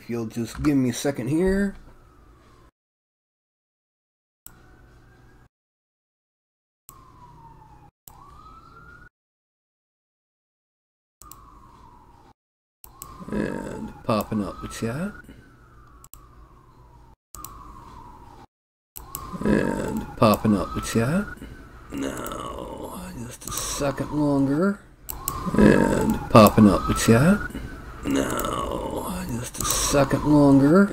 If you'll just give me a second here. And popping up the chat. And popping up the chat. Now, just a second longer. And popping up the chat. Now, just a second longer.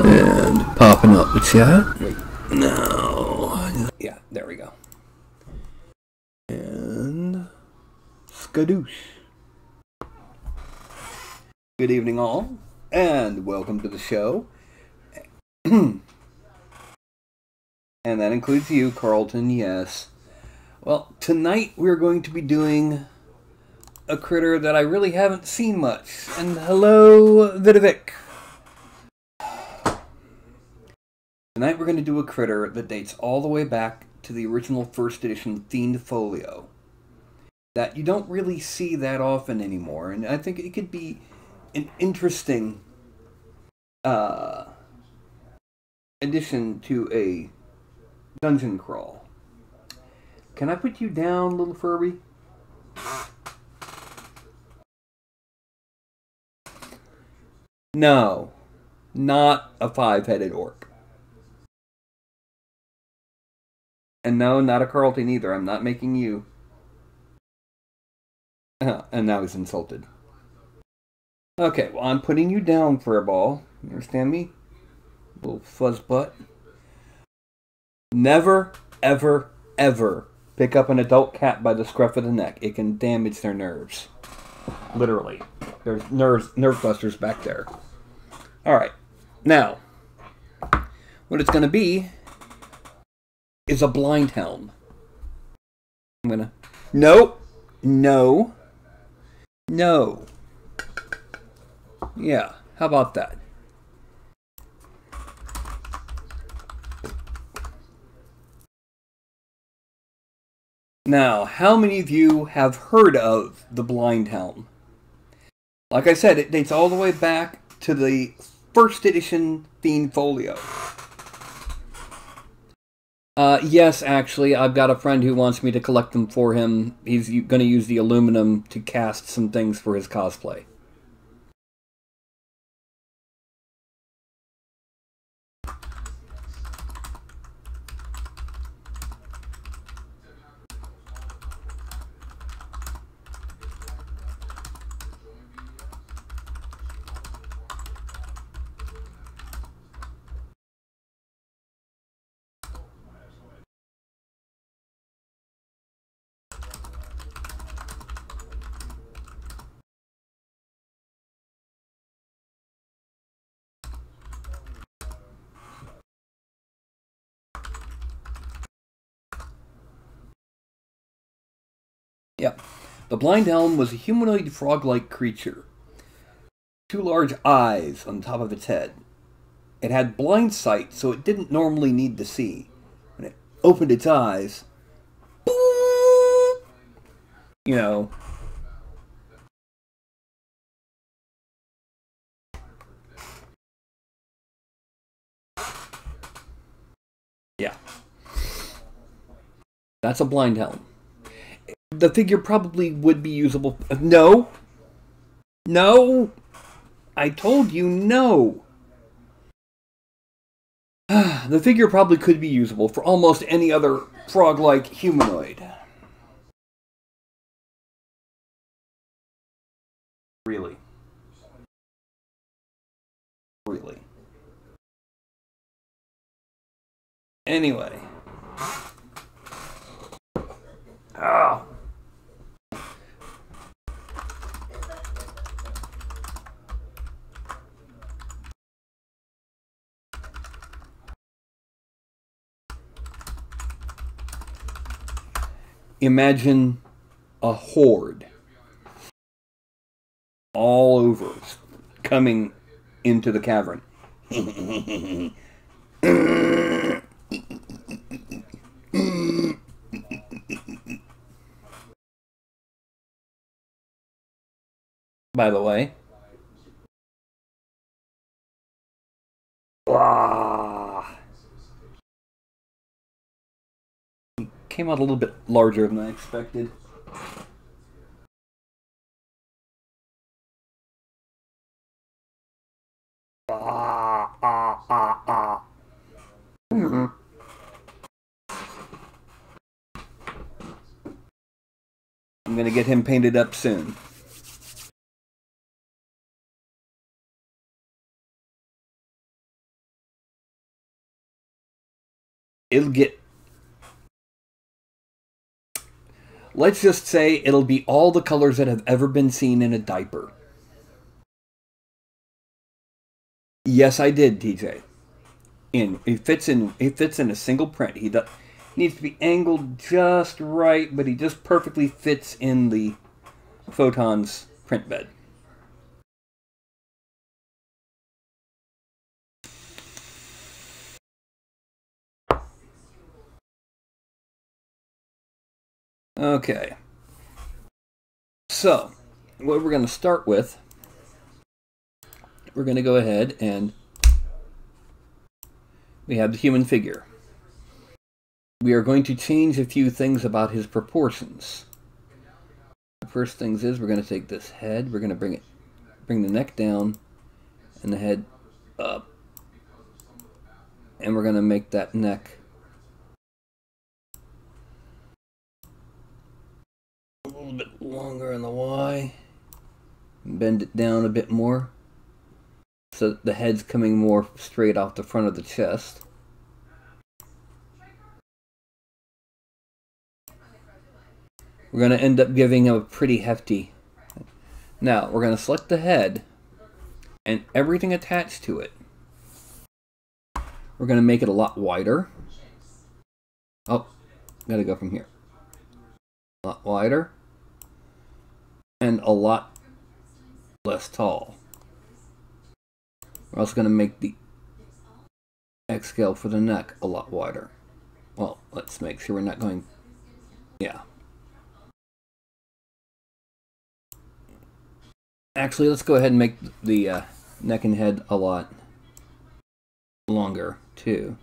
And popping up the chat. Wait. Now. Yeah, there we go. And skadoosh. Good evening, all, and welcome to the show. And that includes you, Carlton, yes. Well, tonight we're going to be doing a critter that I really haven't seen much. And hello, Vidovic. Tonight we're going to do a critter that dates all the way back to the original first edition themed folio. That you don't really see that often anymore, and I think it could be an interesting addition to a dungeon crawl. Can I put you down, little Furby? No, not a five-headed orc. And no, not a Carlton either. I'm not making you. And now he's insulted. Okay, well, I'm putting you down, Furball. You understand me? Little fuzz butt. Never, ever, ever pick up an adult cat by the scruff of the neck. It can damage their nerves. Literally. There's nerve busters back there. Alright. Now, what it's going to be is a Blindhelm. I'm going to... No. No. No. Yeah, how about that? Now, how many of you have heard of the Blindhelm? Like I said, it dates all the way back to the first edition theme folio. Yes, actually, I've got a friend who wants me to collect them for him. He's going to use the aluminum to cast some things for his cosplay. Yeah. The Blindhelm was a humanoid frog-like creature. Two large eyes on top of its head. It had blind sight, so it didn't normally need to see. When it opened its eyes, boop, you know. Yeah. That's a Blindhelm. The figure probably would be usable. No. No. I told you no. The figure probably could be usable for almost any other frog-like humanoid. Really. Really. Anyway. Ah. Imagine a horde all over coming into the cavern. By the way, came out a little bit larger than I expected. I'm going to get him painted up soon. It'll get... Let's just say it'll be all the colors that have ever been seen in a diaper. Yes, I did, TJ. He fits in a single print. He needs to be angled just right, but he just perfectly fits in the Photon's print bed. Okay. So, what we're going to start with, we're going to go ahead and we have the human figure. We are going to change a few things about his proportions. The first things is we're going to take this head, we're going to bring the neck down and the head up. And we're going to make that neck a little bit longer on the Y. Bend it down a bit more so that the head's coming more straight off the front of the chest. We're going to end up giving him a pretty hefty... Now, we're going to select the head and everything attached to it. We're going to make it a lot wider. Oh, gotta go from here. A lot wider. And a lot less tall. We're also going to make the X scale for the neck a lot wider. Well, let's make sure we're not going... Yeah. Actually, let's go ahead and make the neck and head a lot longer, too.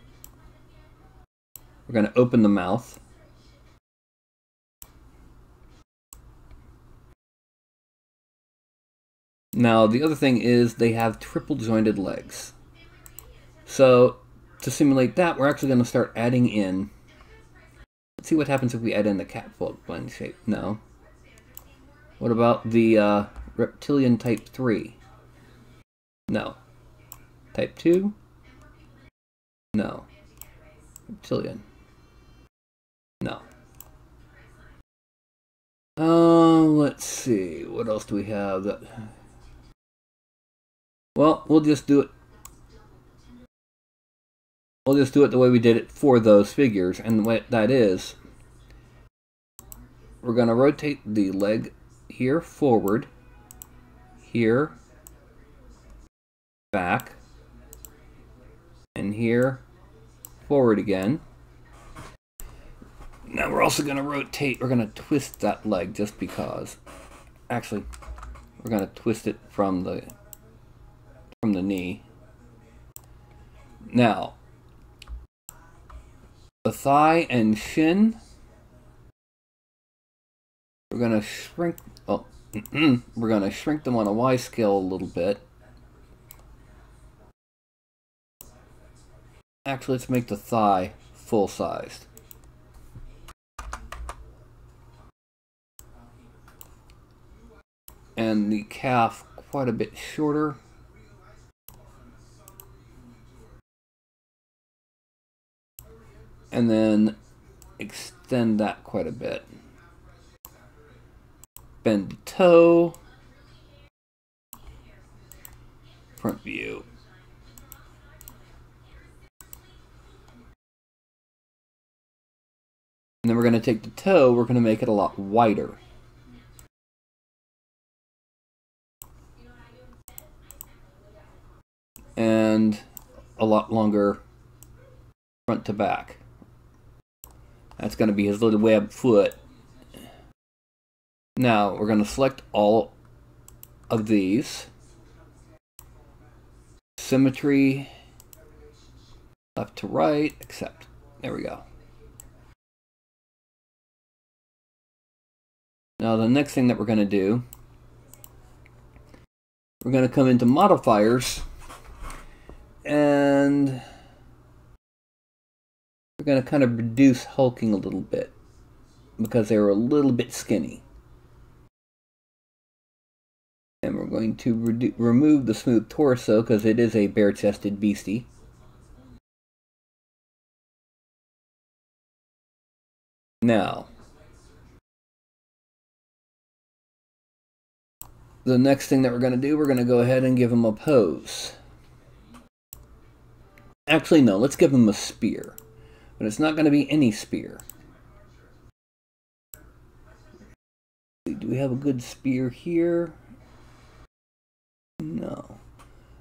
We're going to open the mouth. Now, the other thing is they have triple jointed legs. So, to simulate that, we're actually going to start adding in... Let's see what happens if we add in the catfolk blend shape. No. What about the reptilian type 3? No. Type 2? No. Reptilian. No. Let's see. What else do we have that... Well, we'll just do it. We'll just do it the way we did it for those figures. And what that is, we're going to rotate the leg here forward, here back, and here forward again. Now we're also going to rotate, we're going to twist that leg just because. Actually, we're going to twist it from the knee. Now, the thigh and shin, we're going to shrink, oh, we're going to shrink them on a Y scale a little bit. Actually, let's make the thigh full-sized. And the calf quite a bit shorter. And then extend that quite a bit. Bend the toe. Front view. And then we're going to take the toe, we're going to make it a lot wider. And a lot longer front to back. That's going to be his little web foot. Now we're going to select all of these. Symmetry, left to right, except, there we go. Now the next thing that we're going to do, we're going to come into modifiers, and we're going to kind of reduce hulking a little bit because they were a little bit skinny. And we're going to remove the smooth torso because it is a bare-chested beastie. Now, the next thing that we're going to do, we're going to go ahead and give him a pose. Actually, no, let's give him a spear. But it's not going to be any spear. Do we have a good spear here? No.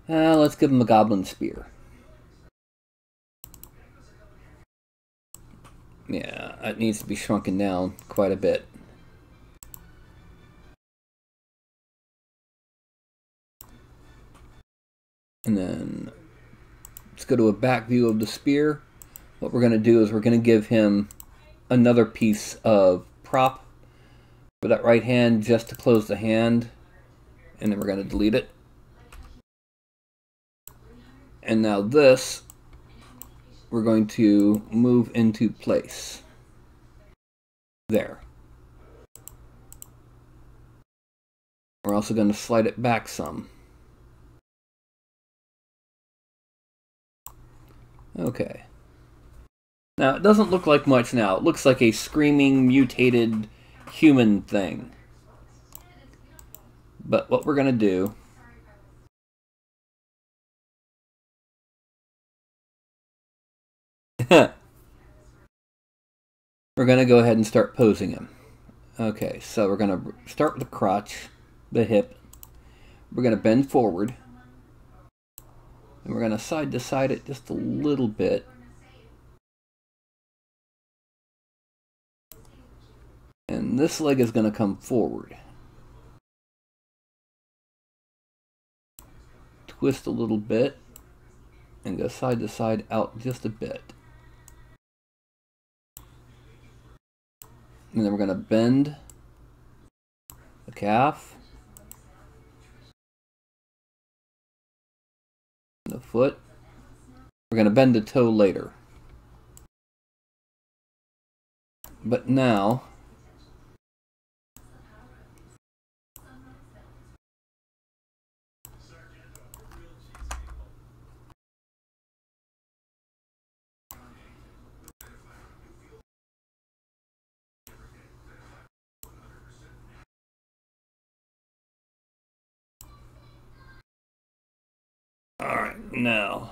Let's give him a goblin spear. Yeah, it needs to be shrunken down quite a bit. And then let's go to a back view of the spear. What we're going to do is we're going to give him another piece of prop for that right hand just to close the hand. And then we're going to delete it. And now this, we're going to move into place. There. We're also going to slide it back some. Okay. Now, it doesn't look like much now. It looks like a screaming, mutated human thing. But what we're going to do... we're going to go ahead and start posing him. Okay, so we're going to start with the crotch, the hip. We're going to bend forward. And we're going to side to side it just a little bit. And this leg is going to come forward. Twist a little bit. And go side to side out just a bit. And then we're going to bend the calf. The foot. We're going to bend the toe later. But now... Alright, now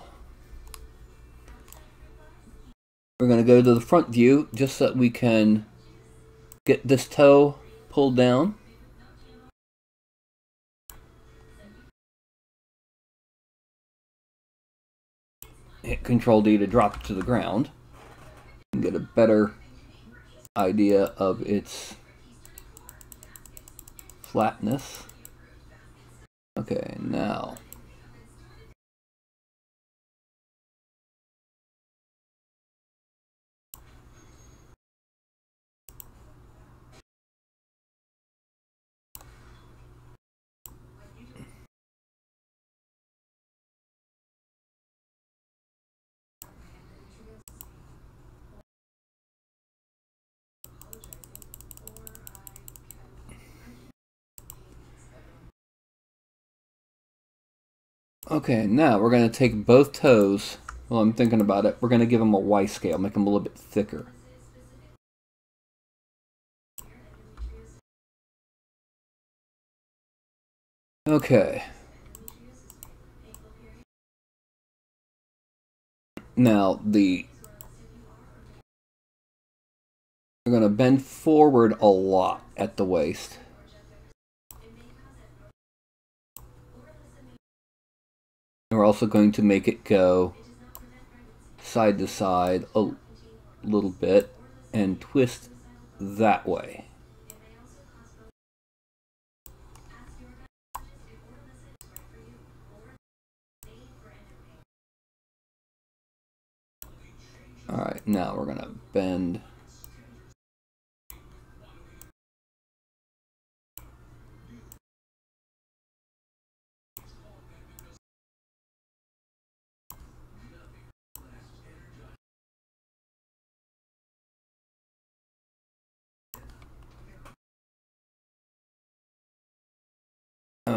we're going to go to the front view just so that we can get this toe pulled down. Hit Control D to drop it to the ground and get a better idea of its flatness. Okay, now we're going to take both toes. Well, I'm thinking about it. We're going to give them a Y scale, make them a little bit thicker. Okay. Now, we're going to bend forward a lot at the waist. And we're also going to make it go side to side a little bit and twist that way. Alright, now we're going to bend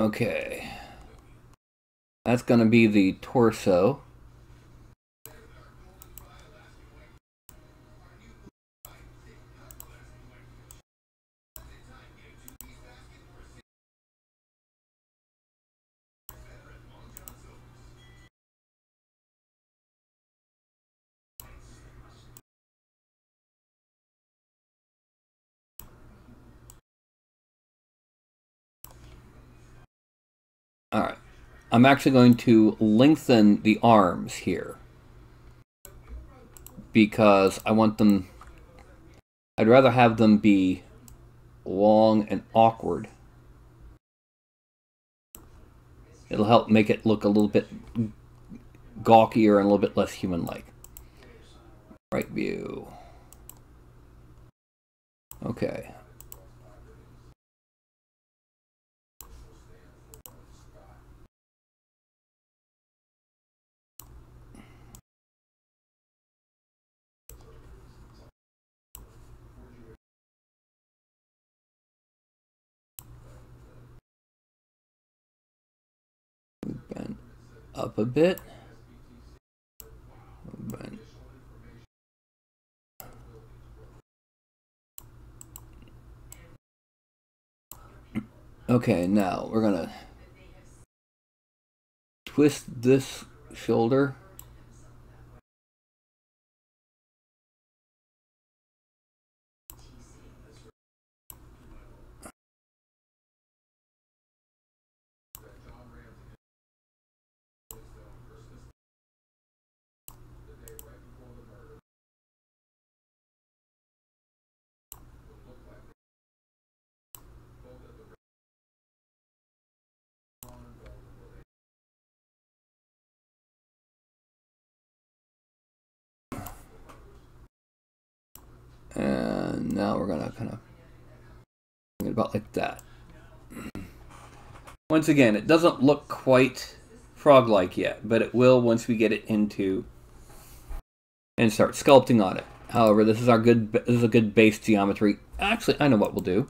Okay. That's going to be the torso. Alright. I'm actually going to lengthen the arms here. Because I want them... I'd rather have them be long and awkward. It'll help make it look a little bit gawkier and a little bit less human-like. Right view. Okay. Bend up a bit. Bend. Okay, now we're gonna twist this shoulder. And now we're gonna kind of bring it about like that. Once again, it doesn't look quite frog-like yet, but it will once we get it into and start sculpting on it. However, this is a good base geometry. Actually, I know what we'll do.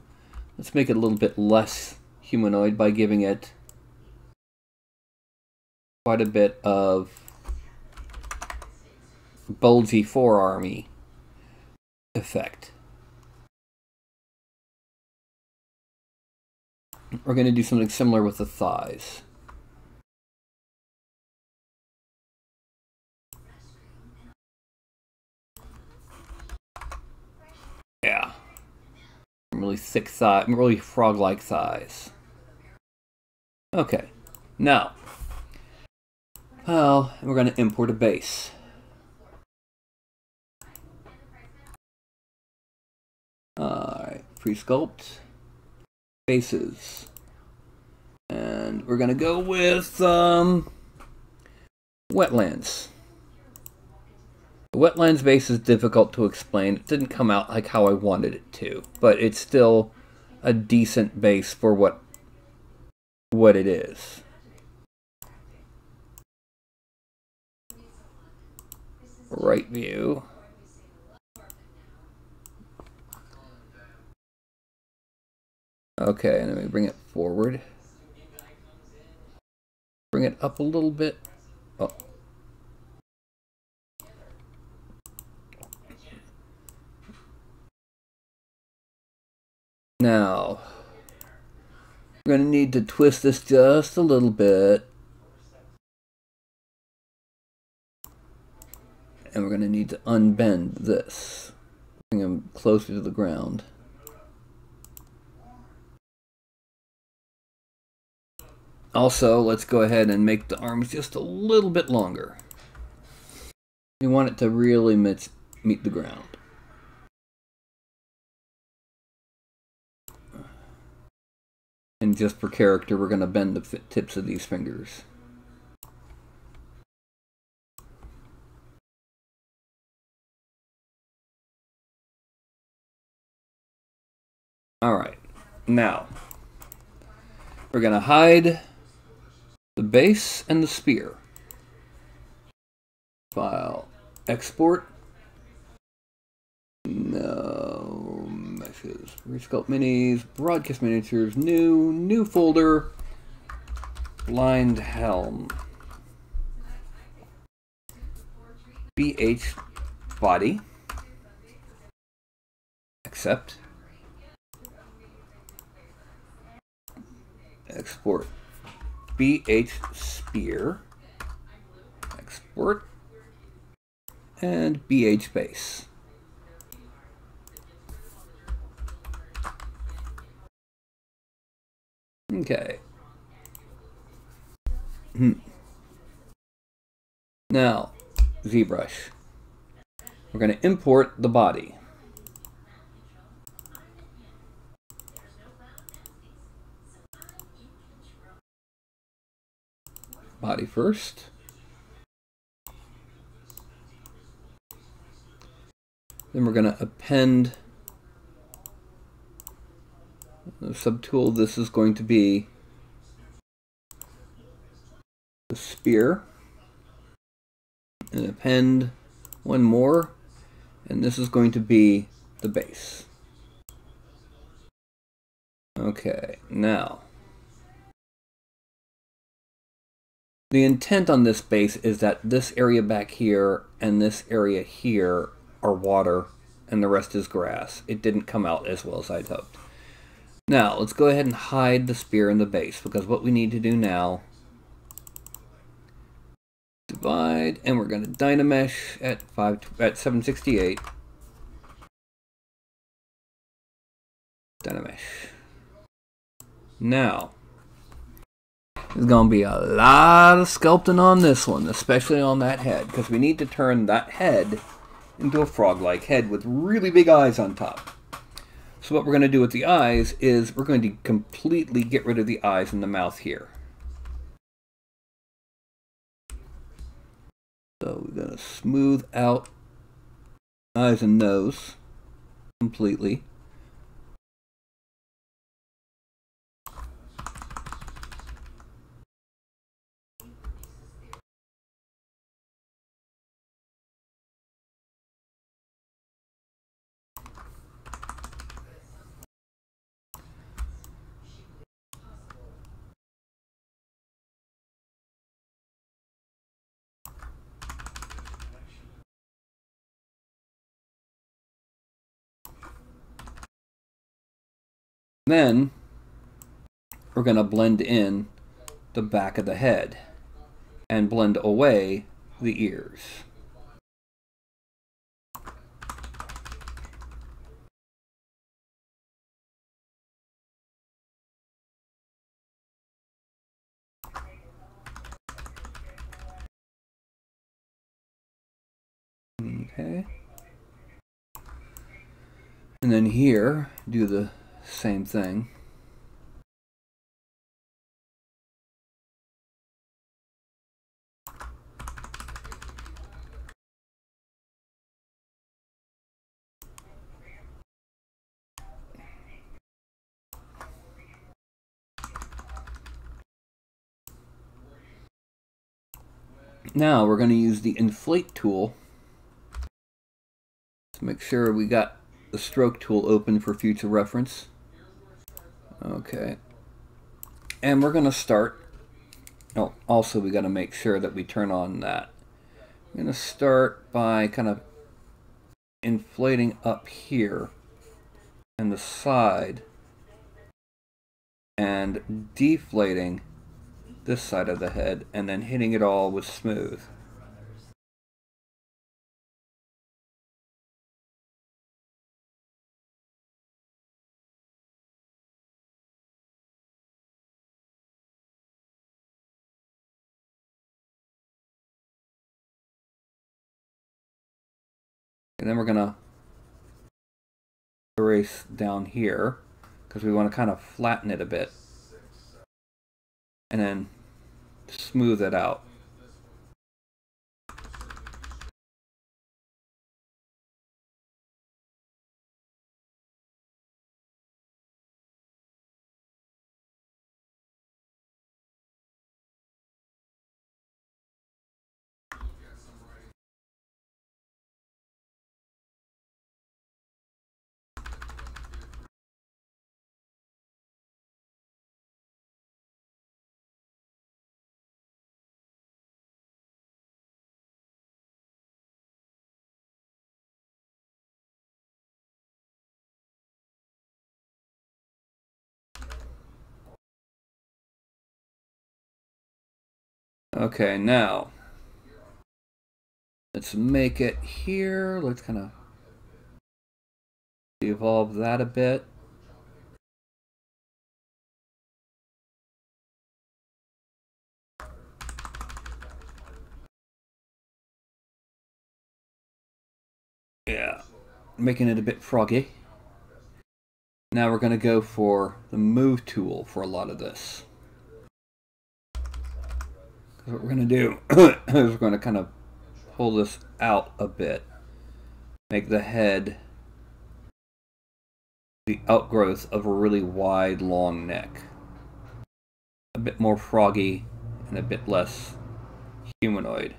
Let's make it a little bit less humanoid by giving it quite a bit of bulgy forearmy effect. We're going to do something similar with the thighs. Yeah. Really thick thigh, really frog-like thighs. Okay. Now, well, we're going to import a base. Alright, pre-sculpt. Bases. And we're going to go with wetlands. The wetlands base is difficult to explain. It didn't come out like how I wanted it to, but it's still a decent base for what it is. Right view. Okay, and then we bring it forward. Bring it up a little bit. Oh. Now, we're going to need to twist this just a little bit. And we're going to need to unbend this. Bring them closer to the ground. Also, let's go ahead and make the arms just a little bit longer. We want it to really meet the ground. And just for character, we're going to bend the tips of these fingers. Alright, now we're going to hide the base and the spear. File, export. No meshes. Resculpt minis, broadcast miniatures, new folder. Blindhelm. BH body. Accept. Export. BH spear. Export. And BH base. Okay. Now, ZBrush. We're going to import the body. Body first. Then we're going to append the subtool. This is going to be the spear. And append one more. And this is going to be the base. Okay, now. The intent on this base is that this area back here and this area here are water and the rest is grass. It didn't come out as well as I'd hoped. Now, let's go ahead and hide the spear in the base, because what we need to do now, divide, and we're going to Dynamesh at 768. Dynamesh. Now, there's going to be a lot of sculpting on this one, especially on that head, because we need to turn that head into a frog-like head with really big eyes on top. So what we're going to do with the eyes is we're going to completely get rid of the eyes and the mouth here. So we're going to smooth out eyes and nose completely. Then we're going to blend in the back of the head and blend away the ears. Okay. And then here, do the same thing. Now we're going to use the inflate tool to make sure we got the stroke tool open for future reference. Okay. And we're going to start, oh, also we got to make sure that we turn on that. I'm going to start by kind of inflating up here and the side and deflating this side of the head and then hitting it all with smooth. And then we're going to erase down here because we want to kind of flatten it a bit and then smooth it out. Okay, now let's make it here. Let's kind of evolve that a bit. Yeah, making it a bit froggy. Now we're going to go for the move tool for a lot of this. What we're going to do is we're going to kind of pull this out a bit. Make the head the outgrowth of a really wide, long neck. A bit more froggy and a bit less humanoid.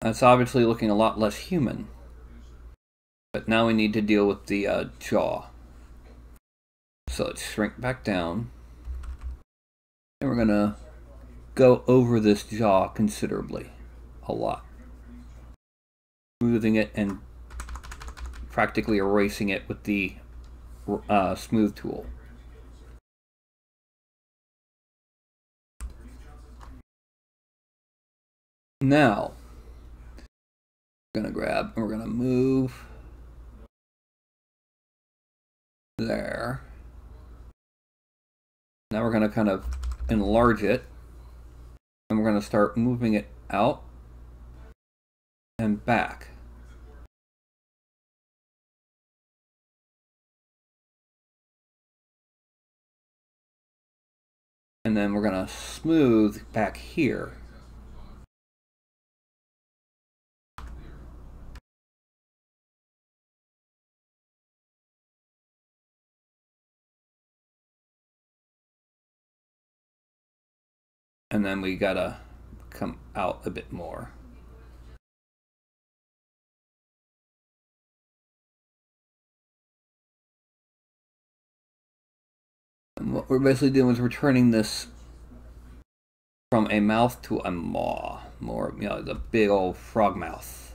That's obviously looking a lot less human. But now we need to deal with the jaw. So let's shrink back down. And we're going to go over this jaw considerably. A lot. Smoothing it and practically erasing it with the smooth tool. Now, we're going to grab and we're going to move there. Now we're going to kind of enlarge it, and we're going to start moving it out and back. And then we're going to smooth back here. And then we gotta come out a bit more. And what we're basically doing is we're turning this from a mouth to a maw. More, you know, the big old frog mouth.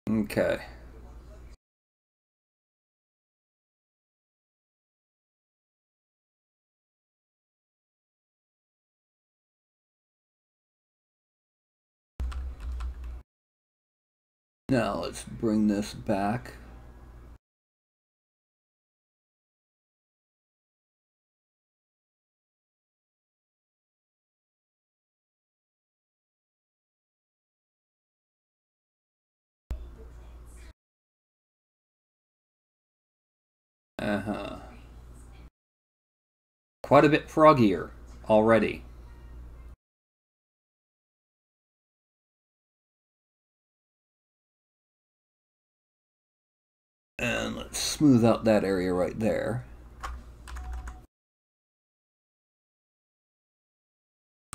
Okay. Now let's bring this back. Quite a bit froggier already. And let's smooth out that area right there.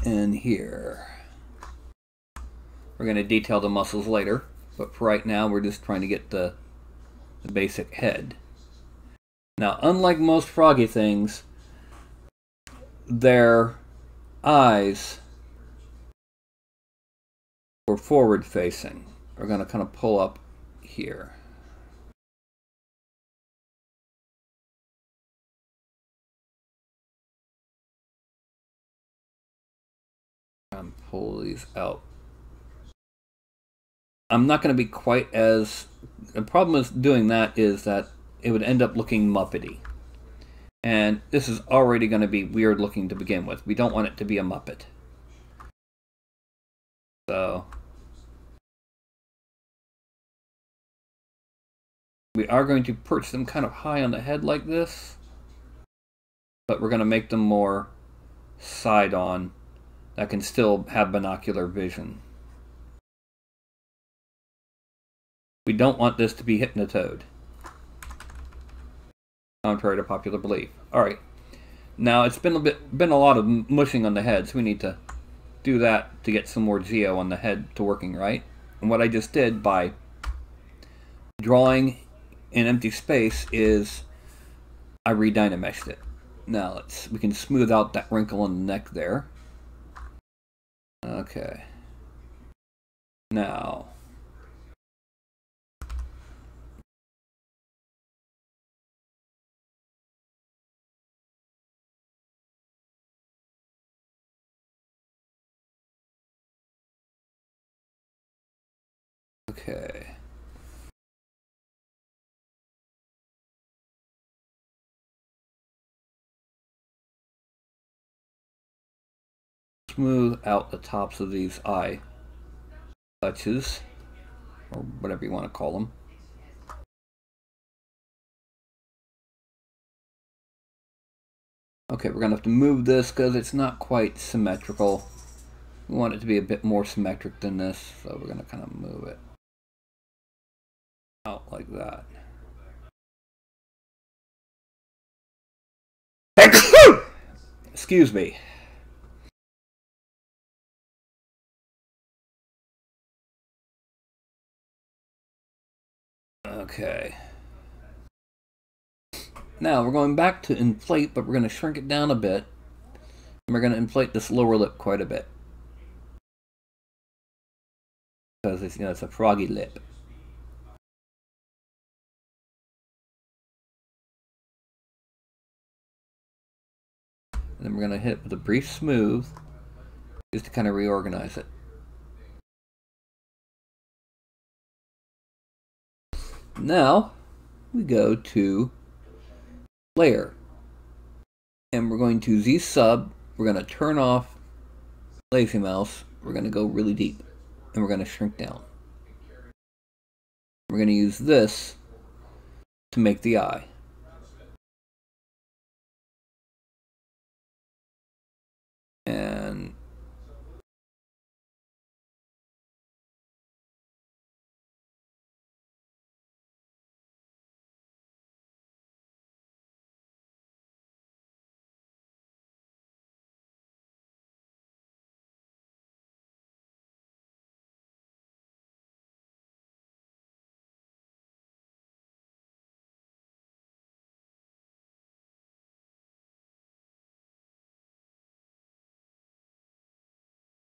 And here. We're going to detail the muscles later, but for right now we're just trying to get the basic head. Now, unlike most froggy things, their eyes were forward facing. We're going to kind of pull up here. And pull these out. I'm not going to be quite as... The problem with doing that is that it would end up looking Muppety. And this is already going to be weird looking to begin with. We don't want it to be a Muppet. So... we are going to perch them kind of high on the head like this. but we're going to make them more side-on that can still have binocular vision. We don't want this to be hypnotoad, contrary to popular belief. Alright, now it's been a lot of mushing on the head, so we need to do that to get some more geo on the head to working right. And what I just did by drawing in empty space is I redynameshed it. Now we can smooth out that wrinkle in the neck there. Okay. Now okay. Smooth out the tops of these eye touches, or whatever you want to call them. Okay, we're going to have to move this because it's not quite symmetrical. We want it to be a bit more symmetric than this, so we're going to kind of move it out like that. Excuse me. Okay. Now we're going back to inflate, but we're going to shrink it down a bit. And we're going to inflate this lower lip quite a bit. Because it's, it's a froggy lip. And then we're going to hit it with a brief smooth, just to kind of reorganize it. Now, we go to layer. And we're going to Z sub, we're going to turn off lazy mouse, we're going to go really deep, and we're going to shrink down. We're going to use this to make the eye. And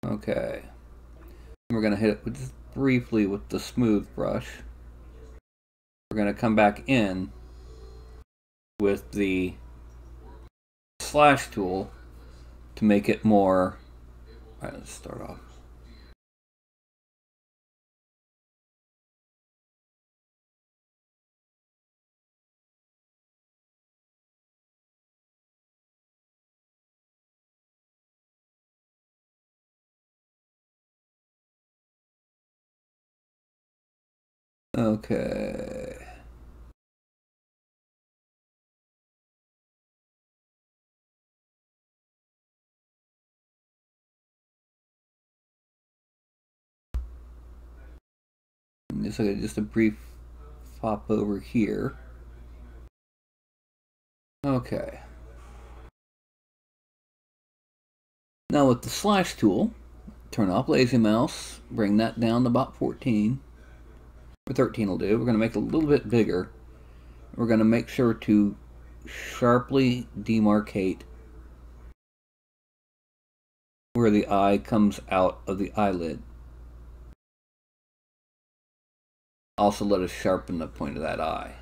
okay. We're going to hit it just briefly with the smooth brush. We're going to come back in with the slash tool to make it more... Alright, let's start off. Okay. Just a brief pop over here. Okay. Now with the slash tool, turn off lazy mouse, bring that down to about 14. Or 13 will do. We're going to make it a little bit bigger. We're going to make sure to sharply demarcate where the eye comes out of the eyelid. Also let us sharpen the point of that eye.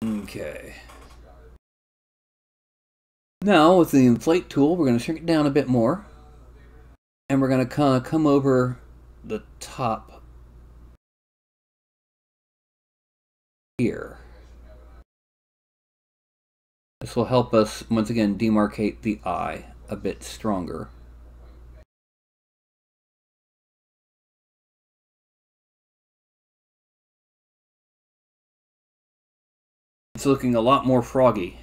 Okay. Now with the inflate tool, we're going to shrink it down a bit more. And we're going to kind of come over the top here. This will help us, once again, demarcate the eye a bit stronger. It's looking a lot more froggy.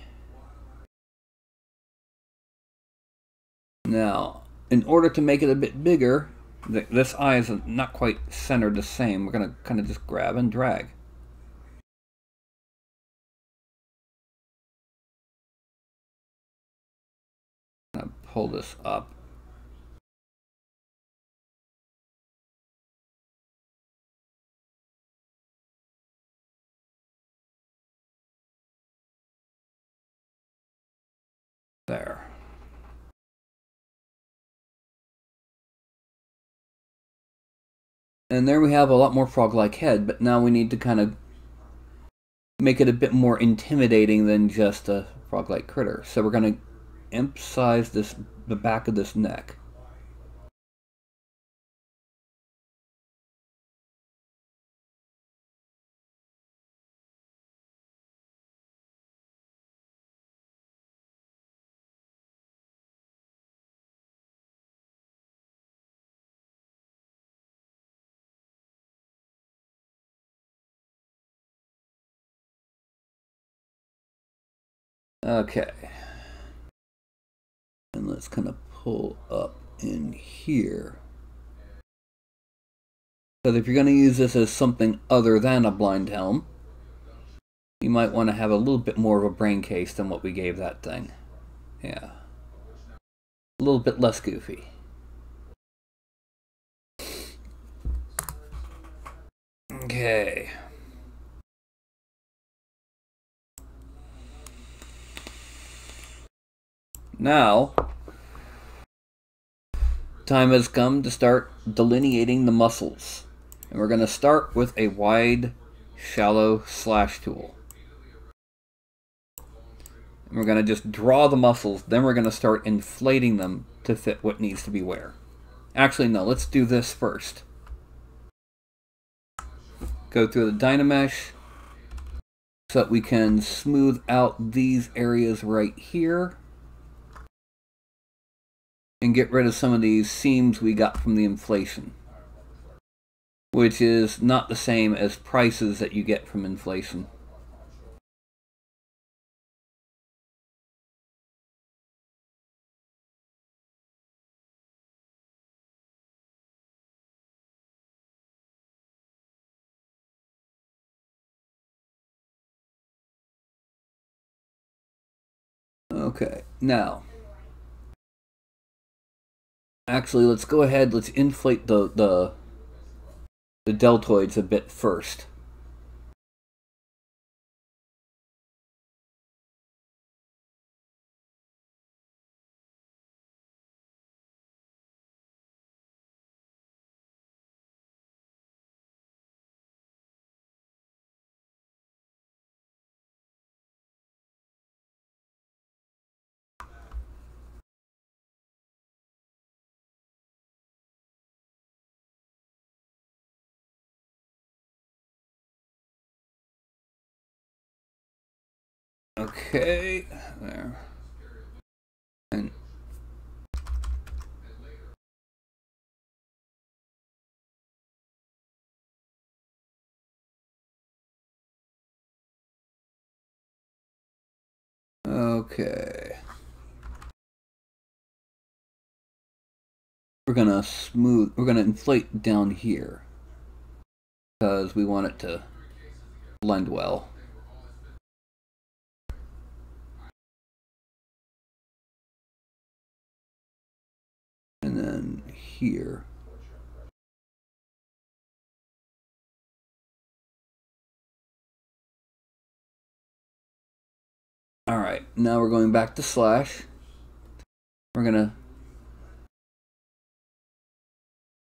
Now, in order to make it a bit bigger, this eye is not quite centered the same. We're going to kind of just grab and drag. I'm going to pull this up. There. And there we have a lot more frog-like head, but now we need to kind of make it a bit more intimidating than just a frog-like critter. So we're going to emphasize the back of this neck. Okay. And let's kind of pull up in here. Because if you're going to use this as something other than a Blindhelm, you might want to have a little bit more of a brain case than what we gave that thing. Yeah. A little bit less goofy. Okay. Now, time has come to start delineating the muscles. And we're going to start with a wide, shallow slash tool. And we're going to just draw the muscles, then we're going to start inflating them to fit what needs to be where. Actually, no, let's do this first. Go through the Dynamesh so that we can smooth out these areas right here and get rid of some of these seams we got from the inflation, which is not the same as prices that you get from inflation. Okay, now, actually, let's go ahead, let's inflate the deltoids a bit first. Okay, there. And okay. We're gonna inflate down here because we want it to blend well. And then here. Alright, now we're going back to slash. We're gonna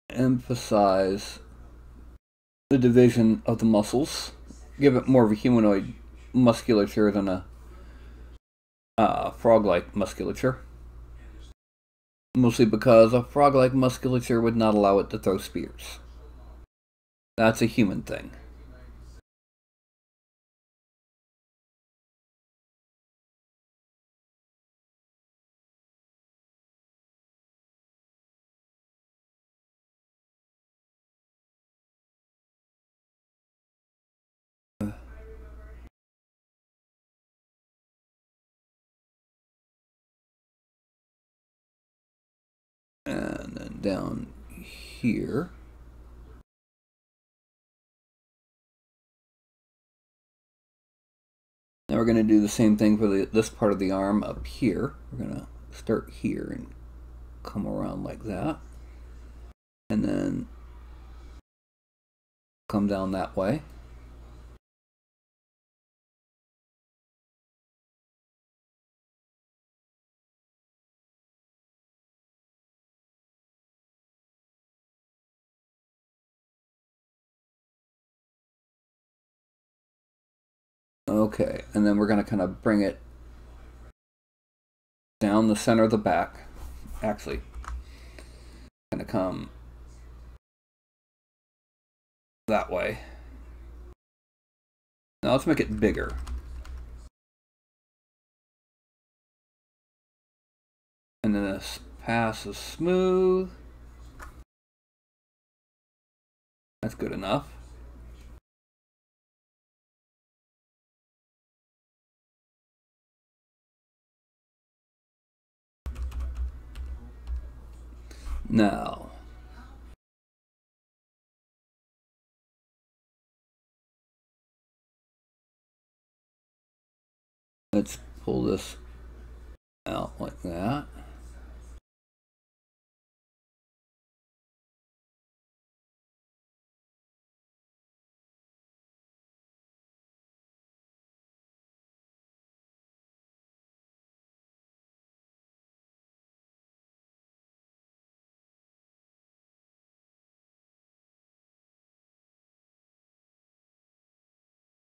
emphasize the division of the muscles. Give it more of a humanoid musculature than a frog-like musculature. Mostly because a frog-like musculature would not allow it to throw spears. That's a human thing. down here. Now we're going to do the same thing for this part of the arm up here. We're going to start here and come around like that. And then come down that way. Okay, and then we're going to kind of bring it down the center of the back. Actually, going to come that way. Now let's make it bigger. And then this pass is smooth. That's good enough. Now, let's pull this out like that.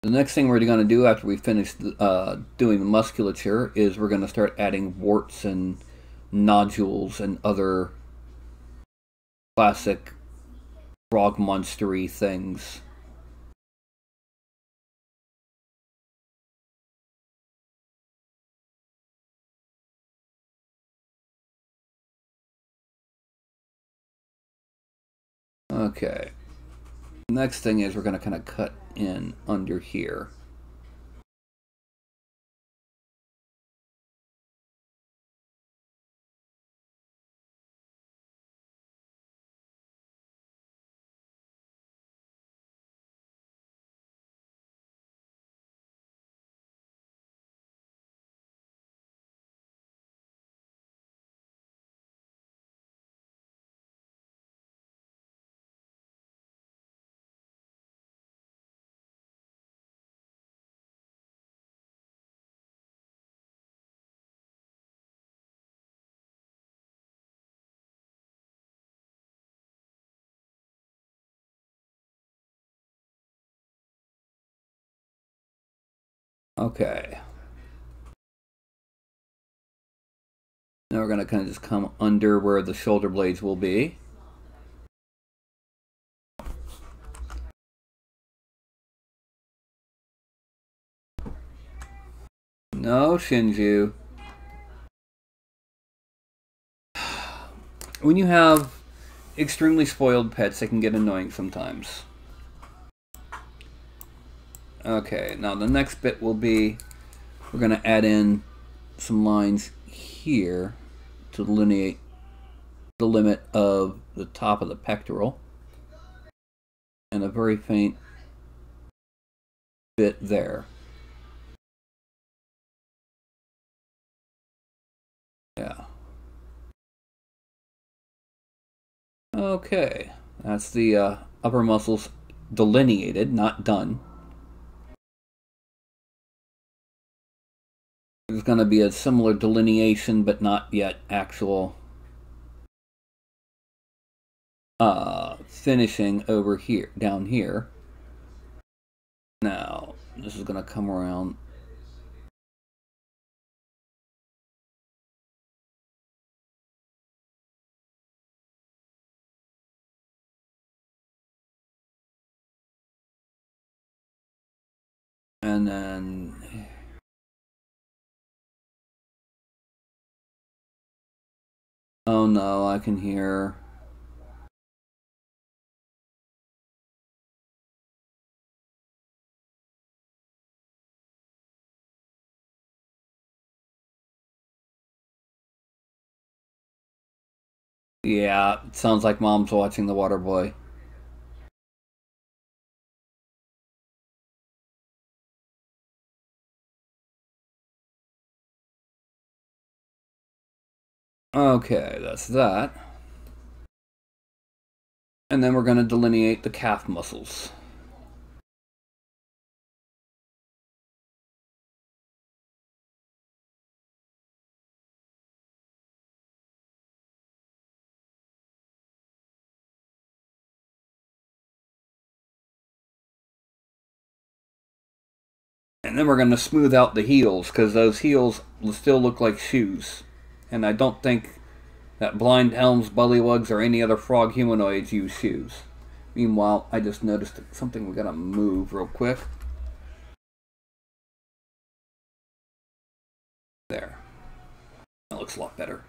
The next thing we're going to do after we finish doing the musculature is we're going to start adding warts and nodules and other classic frog monstery things. Okay. Next thing is we're going to kind of cut in under here. Okay. Now we're going to kind of just come under where the shoulder blades will be. No, Shinju. When you have extremely spoiled pets, they can get annoying sometimes. Okay, now the next bit will be, we're going to add in some lines here to delineate the limit of the top of the pectoral, and a very faint bit there. Yeah. Okay, that's the upper muscles delineated, not done. There's going to be a similar delineation, but not yet actual finishing over here, down here. Now, this is going to come around. And then oh no, I can hear. Yeah, it sounds like Mom's watching The Water Boy. Okay, that's that. And then we're going to delineate the calf muscles. And then we're going to smooth out the heels, because those heels still look like shoes. And I don't think that Blindhelms, bullywugs, or any other frog humanoids use shoes. Meanwhile, I just noticed something we gotta move real quick. There. That looks a lot better.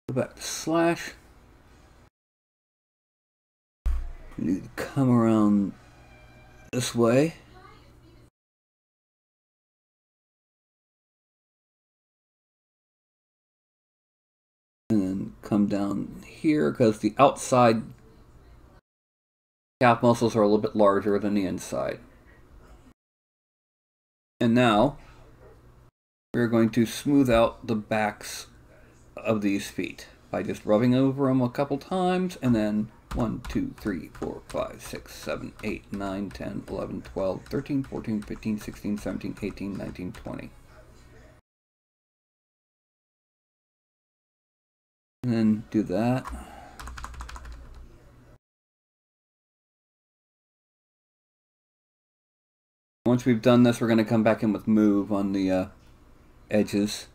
Go back to slash. We need to come around this way. And then come down here, because the outside calf muscles are a little bit larger than the inside. And now, we're going to smooth out the backs of these feet by just rubbing over them a couple times, and then 1, 2, 3, 4, 5, 6, 7, 8, 9, 10, 11, 12, 13, 14, 15, 16, 17, 18, 19, 20. And then do that. Once we've done this, we're going to come back in with move on the edges.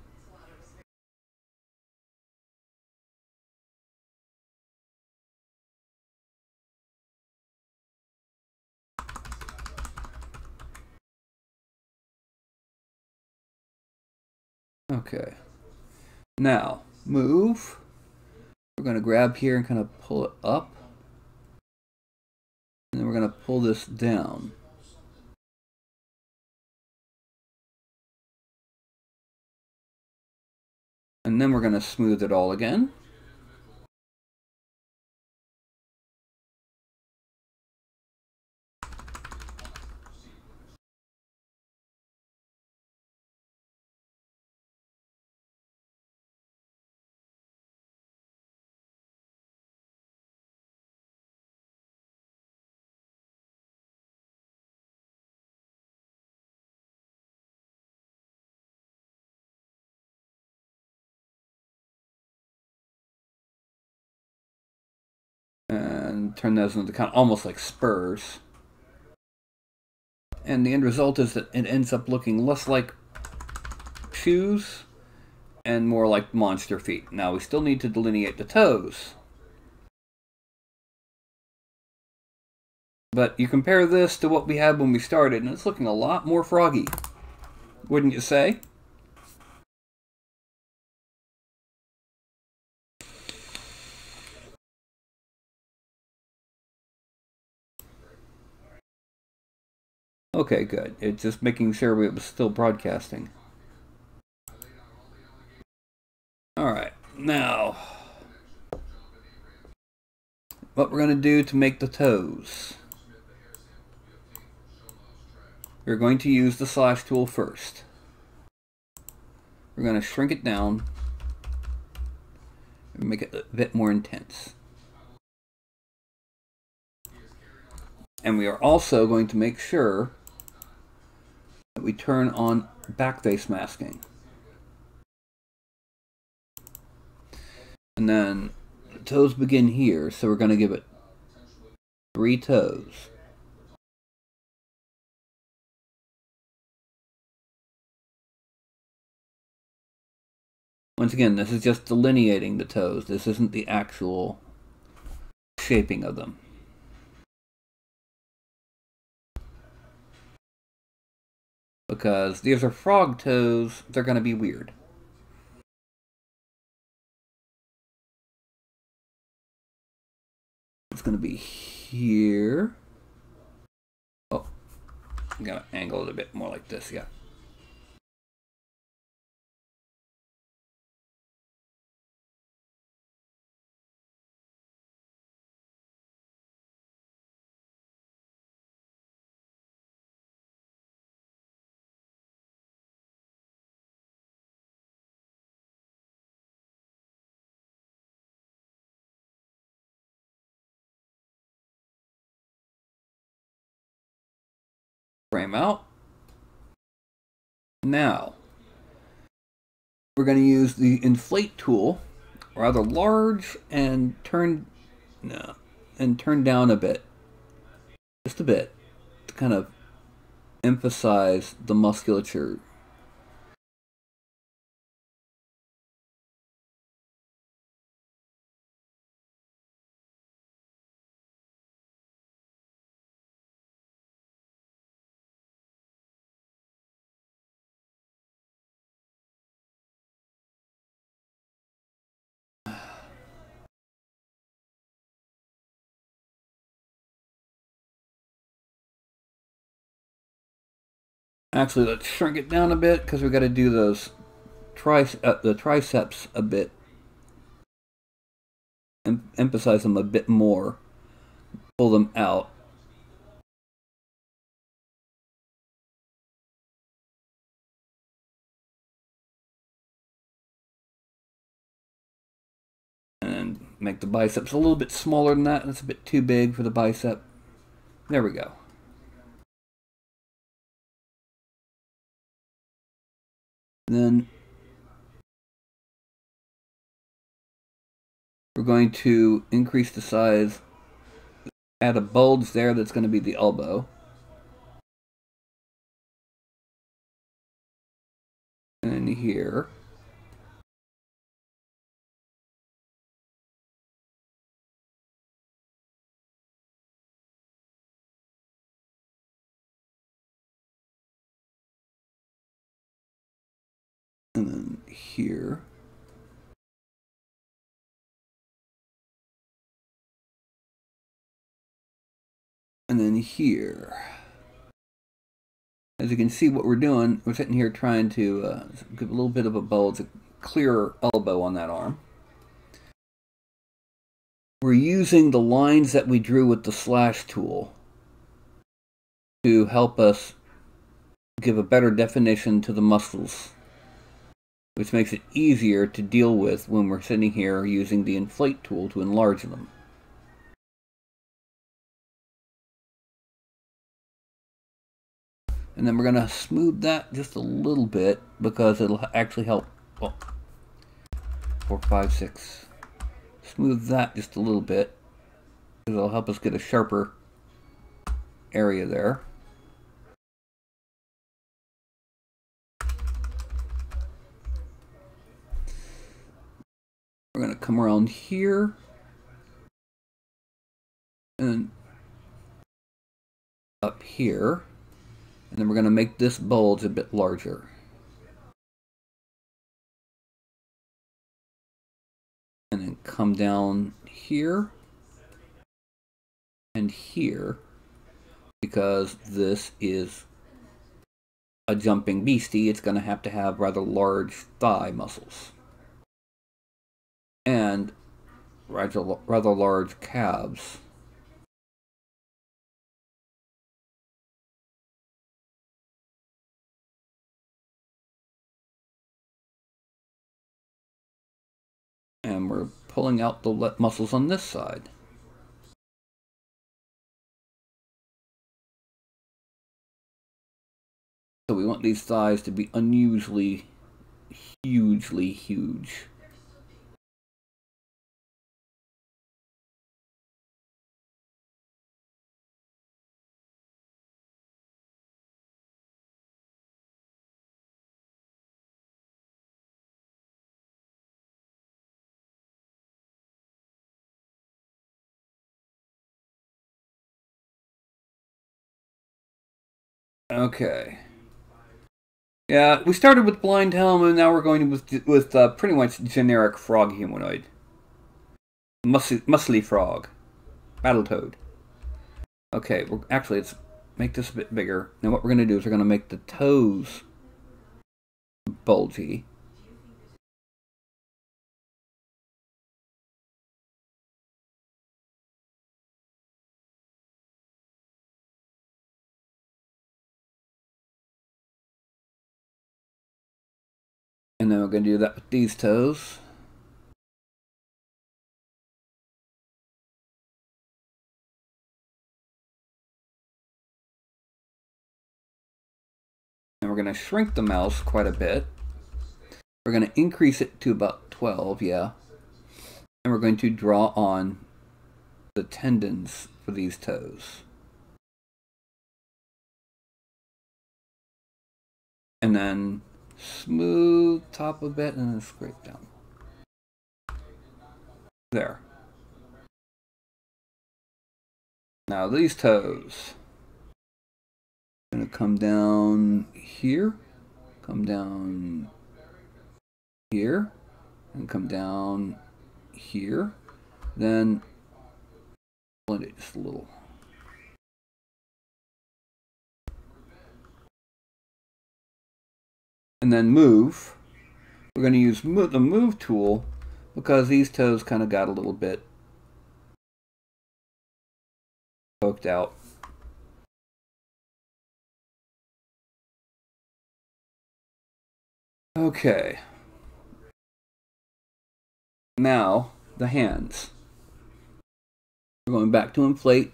Okay. Now, move. We're going to grab here and kind of pull it up. And then we're going to pull this down. And then we're going to smooth it all again. And turn those into kind of almost like spurs. And the end result is that it ends up looking less like shoes and more like monster feet. Now we still need to delineate the toes. But you compare this to what we had when we started, and it's looking a lot more froggy. Wouldn't you say? Okay, good. It's just making sure we was still broadcasting. Alright, now what we're going to do to make the toes. We're going to use the slash tool first. We're going to shrink it down and make it a bit more intense. And we are also going to make sure that we turn on back face masking. And then the toes begin here, so we're going to give it 3 toes. Once again, this is just delineating the toes. This isn't the actual shaping of them. Because these are frog toes, they're going to be weird. It's going to be here. Oh, I'm going to angle it a bit more like this, yeah. frame out. Now, we're going to use the inflate tool, rather large, and turn down a bit, just a bit, to kind of emphasize the musculature. Actually, let's shrink it down a bit because we've got to do those the triceps a bit. Emphasize them a bit more. Pull them out. And make the biceps a little bit smaller than that. That's a bit too big for the bicep. There we go. Then we're going to increase the size, add a bulge there that's going to be the elbow. And here. And then here. And then here. As you can see what we're doing, we're sitting here trying to give a little bit of a bulge, a clearer elbow on that arm. We're using the lines that we drew with the slash tool to help us give a better definition to the muscles, which makes it easier to deal with when we're sitting here using the inflate tool to enlarge them. And then we're going to smooth that just a little bit because it'll actually help. Well, 4, 5, 6. Smooth that just a little bit because it'll help us get a sharper area there. We're going to come around here and up here. And then we're going to make this bulge a bit larger. And then come down here and here, because this is a jumping beastie. It's going to have rather large thigh muscles and rather large calves. And we're pulling out the muscles on this side. So we want these thighs to be unusually, hugely huge. Okay. Yeah, we started with Blindhelm, and now we're going with pretty much generic frog humanoid. Muscly frog. Battletoad. Okay, let's make this a bit bigger. Now what we're going to do is we're going to make the toes bulgy. And then we're going to do that with these toes. going to shrink the mouse quite a bit. We're going to increase it to about 12, yeah. And we're going to draw on the tendons for these toes. And then smooth top a bit and then scrape down. There. Now these toes. I'm going to come down here, come down here, and come down here. Then blend it just a little. And then move. We're going to use the move tool because these toes kind of got a little bit poked out. Okay. Now, the hands. We're going back to inflate.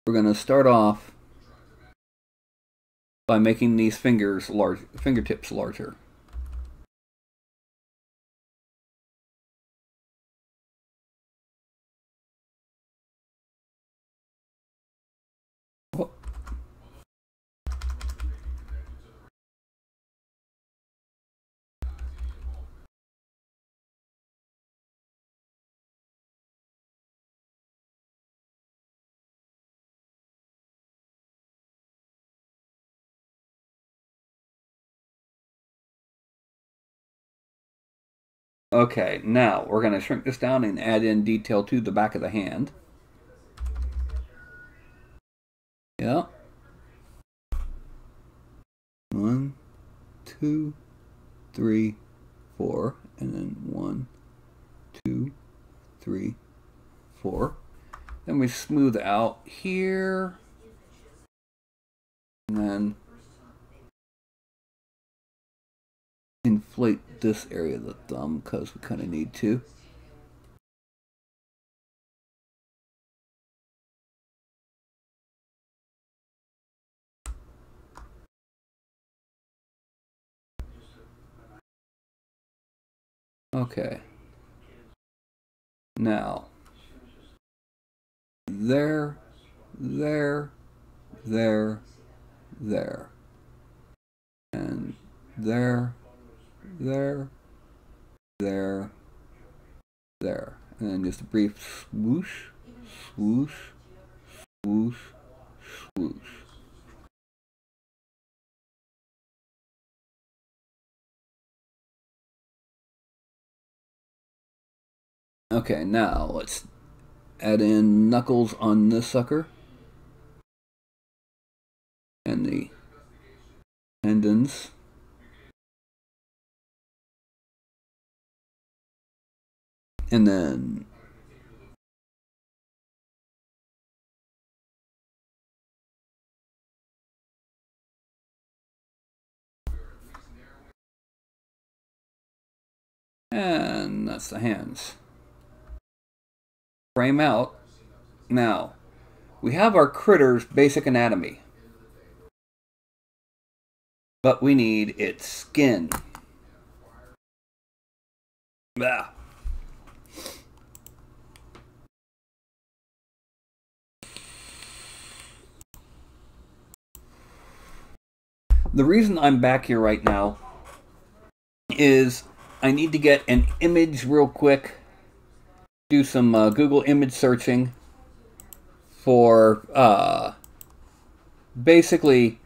We're going to start off by making these fingertips larger. Oh. Okay, now we're going to shrink this down and add in detail to the back of the hand. Yeah. 1, 2, 3, 4, and then 1, 2, 3, 4. Then we smooth out here, and then inflate this area of the thumb because we kind of need to. Okay. Now, there, there, there, there, and there, there, there, there, and then just a brief swoosh, swoosh, swoosh, swoosh. Okay, now let's add in knuckles on this sucker and the tendons. And then and that's the hands. Frame out. Now, we have our critter's basic anatomy, but we need its skin. Bah. The reason I'm back here right now is I need to get an image real quick, do some Google image searching for basically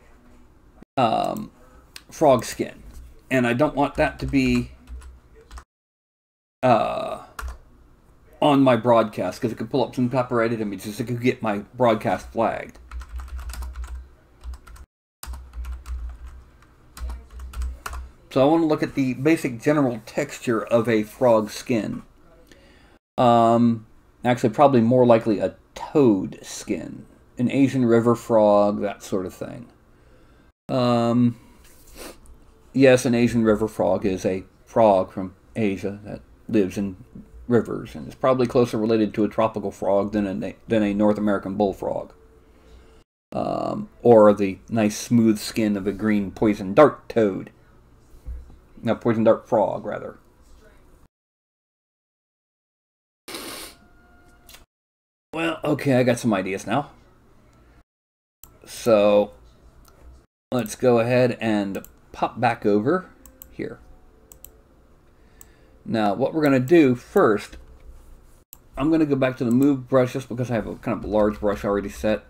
frog skin. And I don't want that to be on my broadcast because it could pull up some copyrighted images. It could get my broadcast flagged. So I want to look at the basic general texture of a frog skin. Actually, probably more likely a toad skin. An Asian river frog, that sort of thing. Yes, an Asian river frog is a frog from Asia that lives in rivers and is probably closer related to a tropical frog than a North American bullfrog. or the nice smooth skin of a green poison dart toad. No, poison dart frog, rather. Well, okay, I got some ideas now. So, let's go ahead and pop back over here. Now, what we're going to do first, I'm going to go back to the move brush just because I have a kind of large brush already set.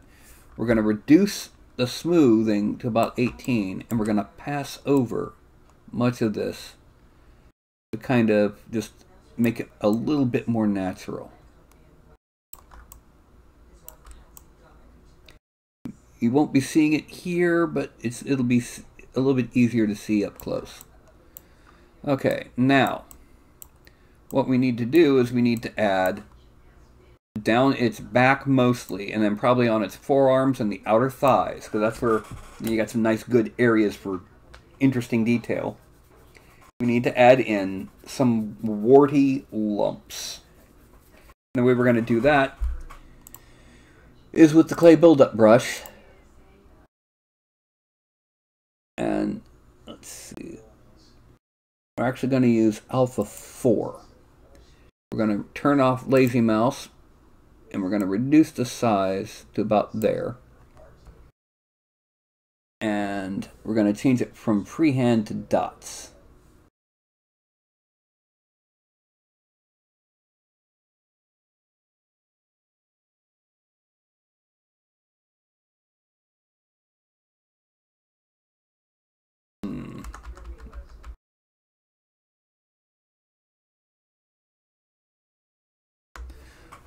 We're going to reduce the smoothing to about 18, and we're going to pass over much of this to kind of just make it a little bit more natural. You won't be seeing it here, but it'll be a little bit easier to see up close. Okay, now what we need to do is we need to add down its back mostly, and then probably on its forearms and the outer thighs, because that's where you got some nice good areas for interesting detail. We need to add in some warty lumps. And the way we're going to do that is with the clay buildup brush. And let's see, we're actually going to use Alpha 4. We're going to turn off Lazy Mouse, and we're going to reduce the size to about there. And we're going to change it from freehand to dots.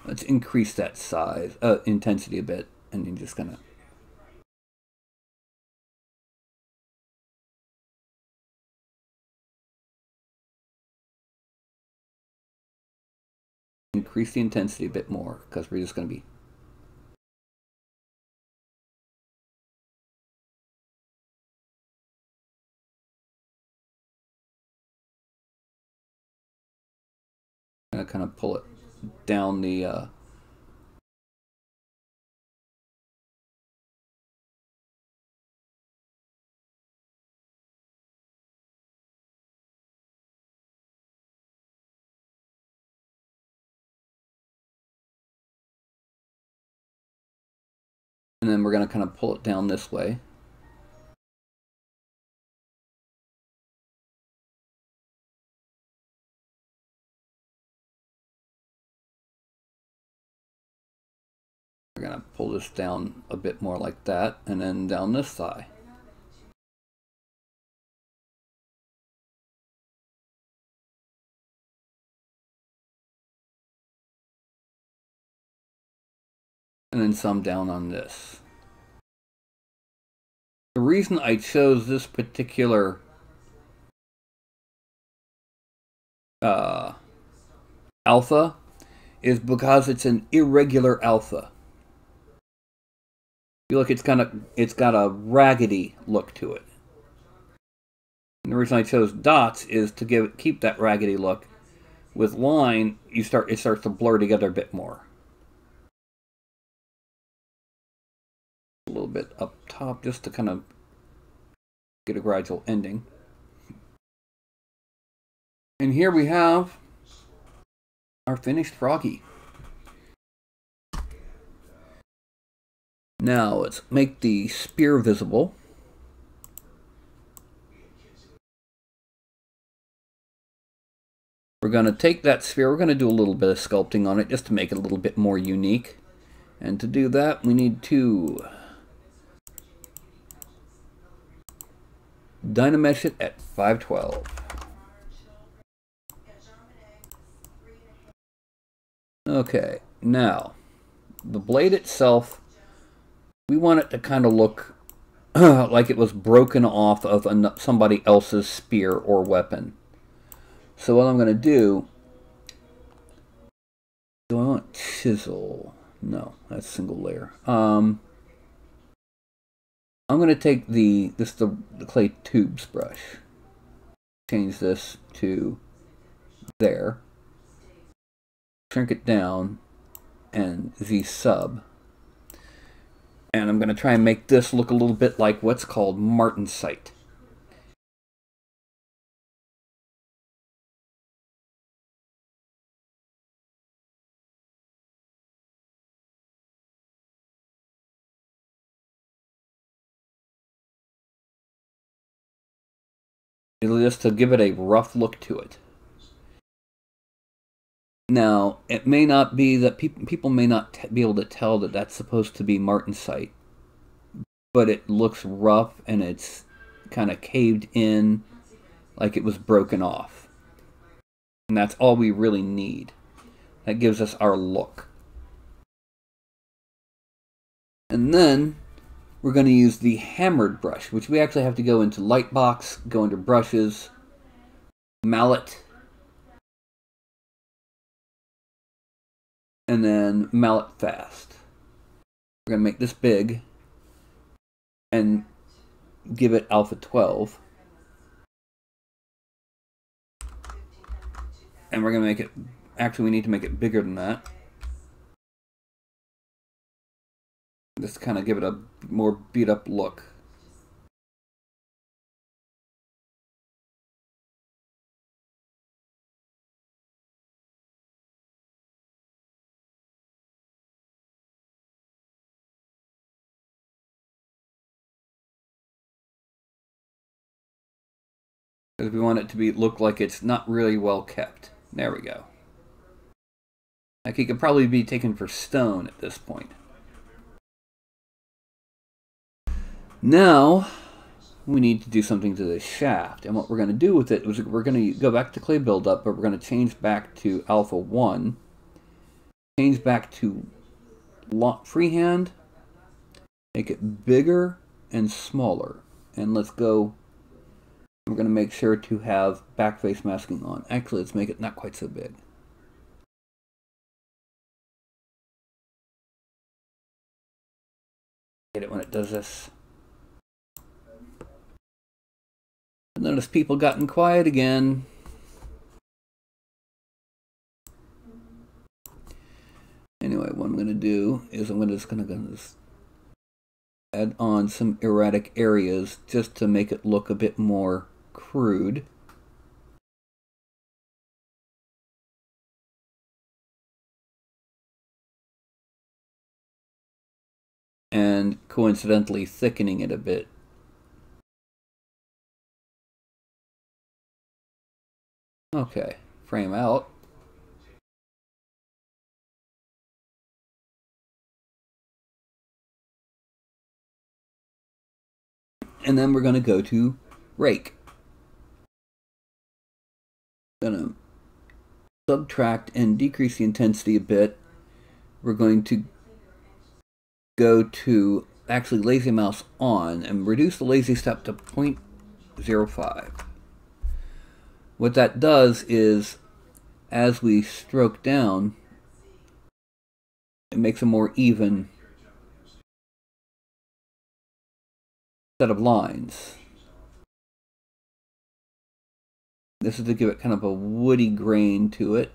Let's increase that size, intensity a bit, and then just gonna increase the intensity a bit more because we're just gonna be gonna kind of pull it down the and then we're gonna kind of pull it down this way. We're gonna pull this down a bit more like that, and then down this thigh. And then some down on this. The reason I chose this particular alpha is because it's an irregular alpha. You look, it's got a raggedy look to it. And the reason I chose dots is to keep that raggedy look. With line, it starts to blur together a bit more. A little bit up top just to kind of get a gradual ending. And here we have our finished froggy. Now let's make the spear visible. We're going to take that sphere, we're going to do a little bit of sculpting on it just to make it a little bit more unique. And to do that, we need to Dynamesh it at 512. Okay, now, the blade itself, we want it to kind of look like it was broken off of somebody else's spear or weapon. So what I'm going to do I want chisel? No, that's single layer. I'm going to take the clay tubes brush, change this to there, shrink it down, and Z sub. And I'm going to try and make this look a little bit like what's called martensite. Just to give it a rough look to it. Now, it may not be that people may not be able to tell that that's supposed to be martensite, but it looks rough and it's kind of caved in like it was broken off. And that's all we really need. That gives us our look. And then we're going to use the hammered brush, which we actually have to go into Lightbox, go into Brushes, Mallet, and then Mallet Fast. We're going to make this big and give it alpha 12. And we're going to make it, actually we need to make it bigger than that. Just kind of give it a more beat up look. Because we want it to look like it's not really well kept. There we go. Like it could probably be taken for stone at this point. Now, we need to do something to this shaft. And what we're going to do with it is we're going to go back to clay buildup, but we're going to change back to alpha 1. Change back to freehand. Make it bigger and smaller. And let's go. We're going to make sure to have backface masking on. Actually, let's make it not quite so big. I hate it when it does this. Notice people gotten quiet again. Anyway, what I'm going to do is I'm just going to add on some erratic areas just to make it look a bit more crude. And coincidentally thickening it a bit. Okay, frame out. And then we're going to go to rake. Going to subtract and decrease the intensity a bit. We're going to go to actually lazy mouse on and reduce the lazy step to 0.05. What that does is, as we stroke down, it makes a more even set of lines. This is to give it kind of a woody grain to it.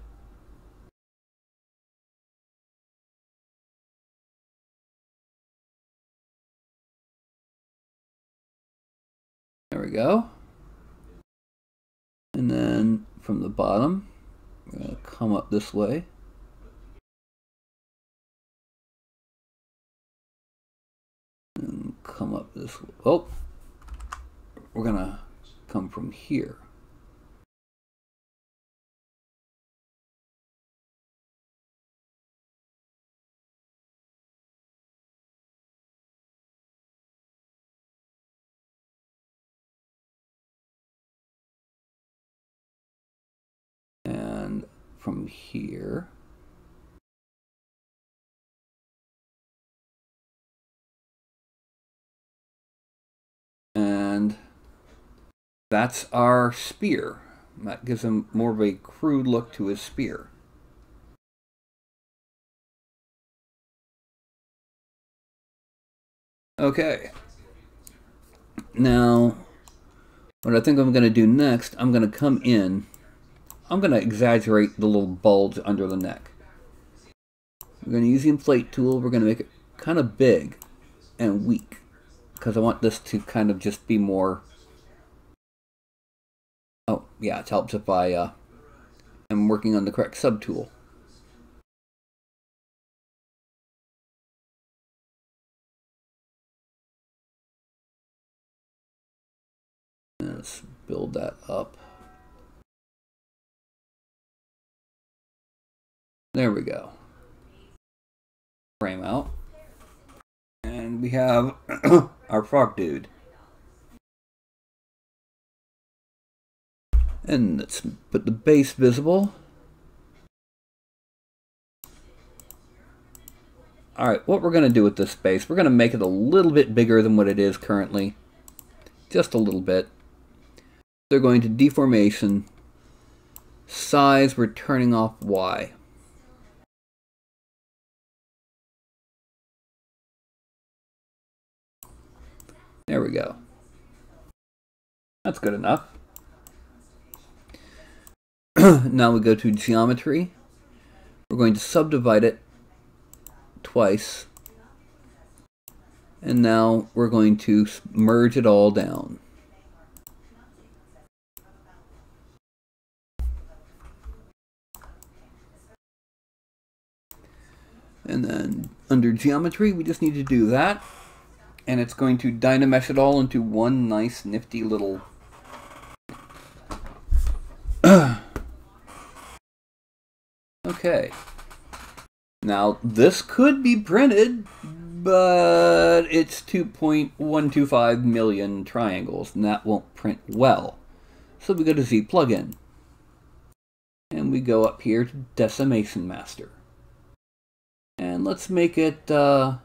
There we go. And then from the bottom, we're going to come up this way. And come up this way. Oh, we're going to come from here. And from here, and that's our spear. That gives him more of a crude look to his spear. Okay. Now, what I think I'm going to do next, I'm going to come in. I'm going to exaggerate the little bulge under the neck. We're going to use the inflate tool. We're going to make it kind of big. and weak, because I want this to kind of just be more... Oh, yeah, it helps if I am working on the correct subtool. Let's build that up. There we go. Frame out. And we have our frog dude. And let's put the base visible. Alright, what we're going to do with this base, we're going to make it a little bit bigger than what it is currently. Just a little bit. They're going to deformation. Size, we're turning off Y. There we go. That's good enough. Now we go to geometry. We're going to subdivide it twice. And now we're going to merge it all down. And then under geometry, we just need to do that. And it's going to dynamesh it all into one nice nifty little... Okay. Now, this could be printed, but it's 2.125 million triangles, and that won't print well. So we go to Z plugin. And we go up here to Decimation Master. And let's make it 35K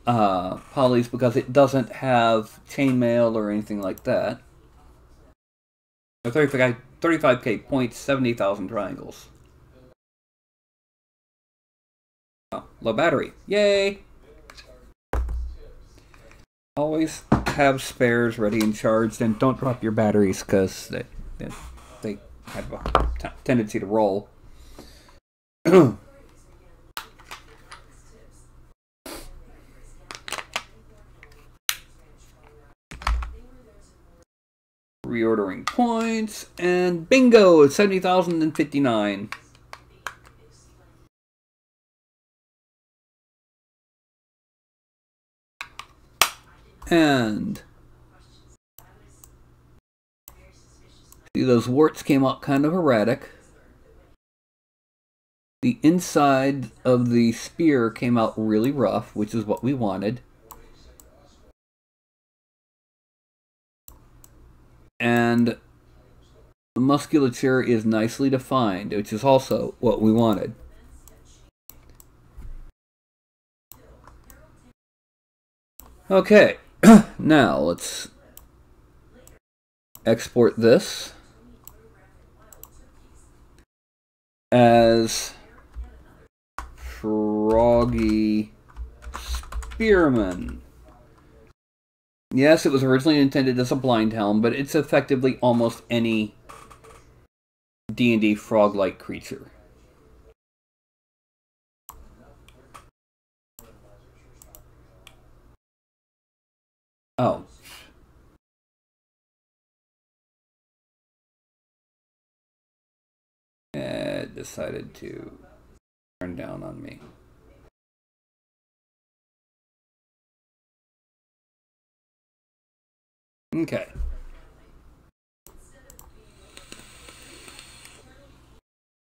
polys, because it doesn't have chainmail or anything like that. Or 35K points, 70,000 triangles. Oh, low battery. Yay! Always have spares ready and charged, and don't drop your batteries, because they have a tendency to roll. Reordering points, and bingo! It's 70,059. And see, those warts came out kind of erratic. The inside of the spear came out really rough, which is what we wanted. And the musculature is nicely defined, which is also what we wanted. Okay, now let's export this as Froggy Spearman. Yes, it was originally intended as a Blindhelm, but it's effectively almost any D&D frog-like creature. Oh. It decided to turn down on me. Okay.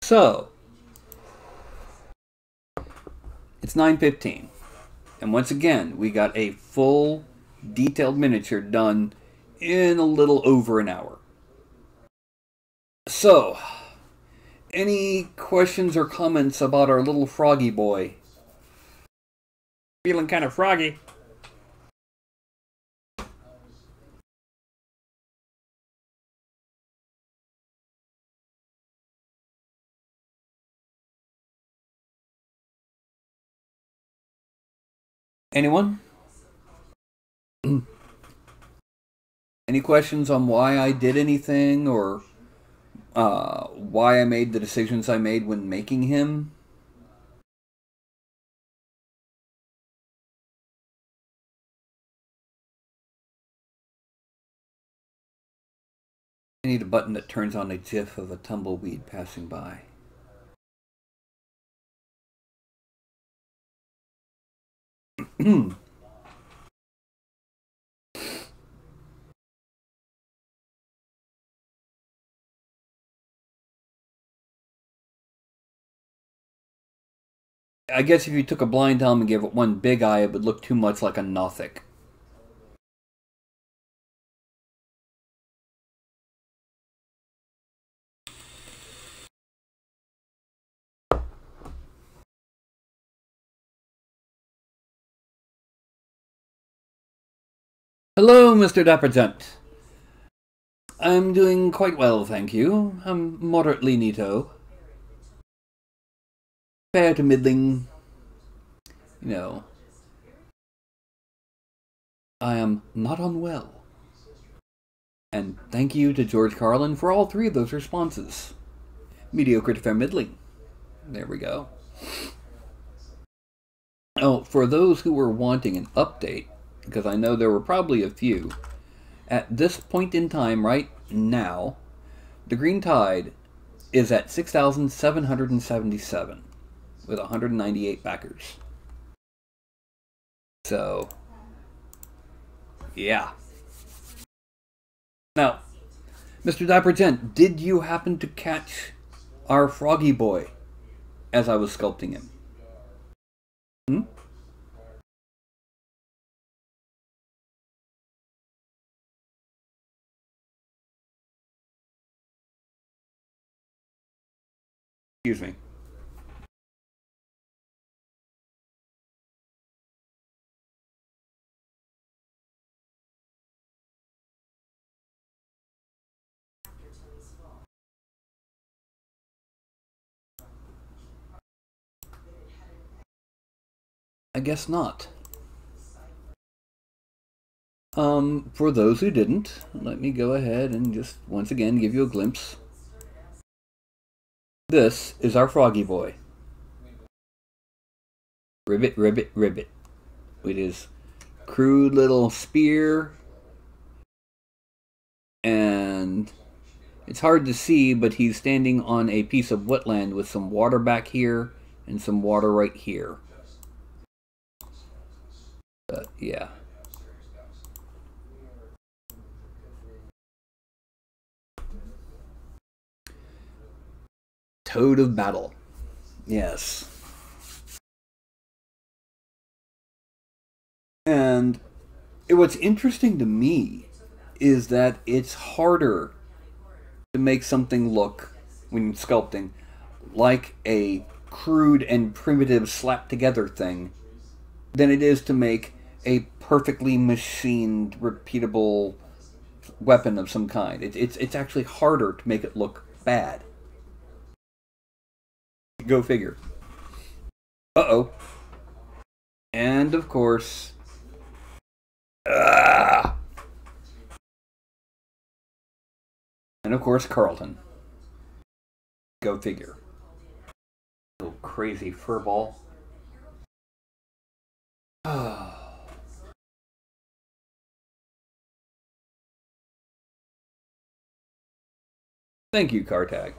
So, it's 9:15. And once again, we got a full detailed miniature done in a little over an hour. So, any questions or comments about our little froggy boy? Feeling kind of froggy. Anyone? Any questions on why I did anything, or why I made the decisions I made when making him? I need a button that turns on a gif of a tumbleweed passing by. I guess if you took a Blindhelm and gave it one big eye, it would look too much like a Nothic. Hello, Mr. Dappergent. I'm doing quite well, thank you. I'm moderately neato. Fair to middling. You know. I am not unwell. And thank you to George Carlin for all three of those responses. Mediocre to fair middling. There we go. Oh, for those who were wanting an update, because I know there were probably a few, at this point in time, right now, the Green Tide is at 6,777 with 198 backers. So, yeah. Now, Mr. Dappergent, did you happen to catch our Froggy Boy as I was sculpting him? Hmm? Excuse me. I guess not. For those who didn't, let me go ahead and just once again give you a glimpse. This is our Froggy Boy. Ribbit, ribbit, ribbit. With his crude little spear. And it's hard to see, but he's standing on a piece of wetland with some water back here and some water right here. But yeah. Toad of Battle. Yes. And what's interesting to me is that it's harder to make something look, when sculpting, like a crude and primitive slapped together thing than it is to make a perfectly machined, repeatable weapon of some kind. It's actually harder to make it look bad. Go figure. Uh-oh. And, of course... And, of course, Carlton. Go figure. Little crazy furball. Thank you, Cartag.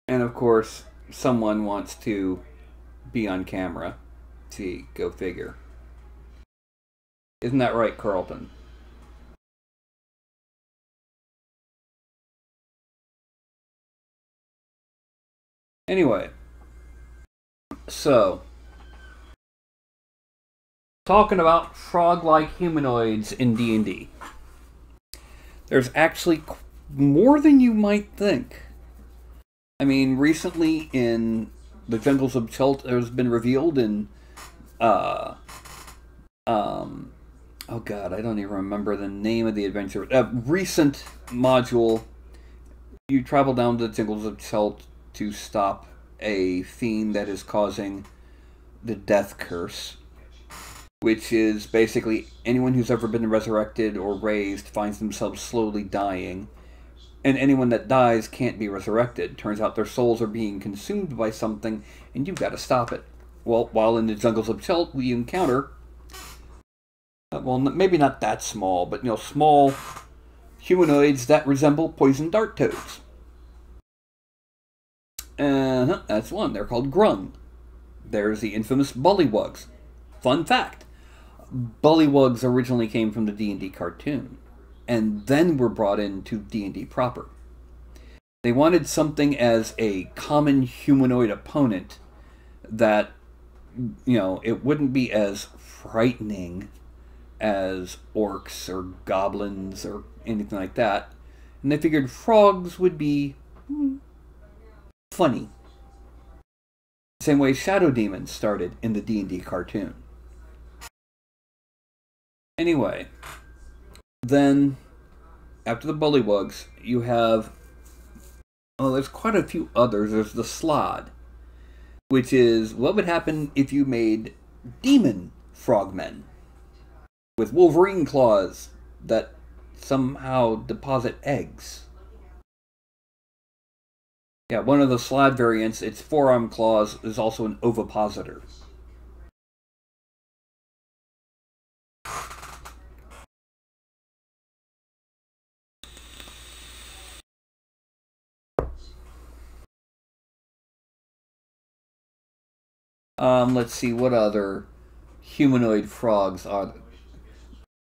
And of course, someone wants to be on camera. See, go figure. Isn't that right, Carlton? Anyway, so talking about frog-like humanoids in D&D. There's actually more than you might think. I mean, recently in the Jungles of Chult, there's been revealed in, oh god, I don't even remember the name of the adventure. Recent module, you travel down to the Jungles of Chult to stop a fiend that is causing the death curse, which is basically anyone who's ever been resurrected or raised finds themselves slowly dying. And anyone that dies can't be resurrected. Turns out their souls are being consumed by something, and you've got to stop it. Well, while in the Jungles of Chult, we encounter Well, maybe not that small, but small humanoids that resemble poison dart toads. That's one. They're called grung. There's the infamous bullywugs. Fun fact: bullywugs originally came from the D&D cartoon, and then were brought into D&D proper. They wanted something as a common humanoid opponent that, it wouldn't be as frightening as orcs or goblins or anything like that. And they figured frogs would be funny. Same way shadow demons started in the D&D cartoon. Anyway, then after the bullywugs, you have there's quite a few others. There's the slod, which is what would happen if you made demon frogmen with Wolverine claws that somehow deposit eggs. Yeah, one of the slod variants, its forearm claws, is also an ovipositor. Let's see, what other humanoid frogs are there?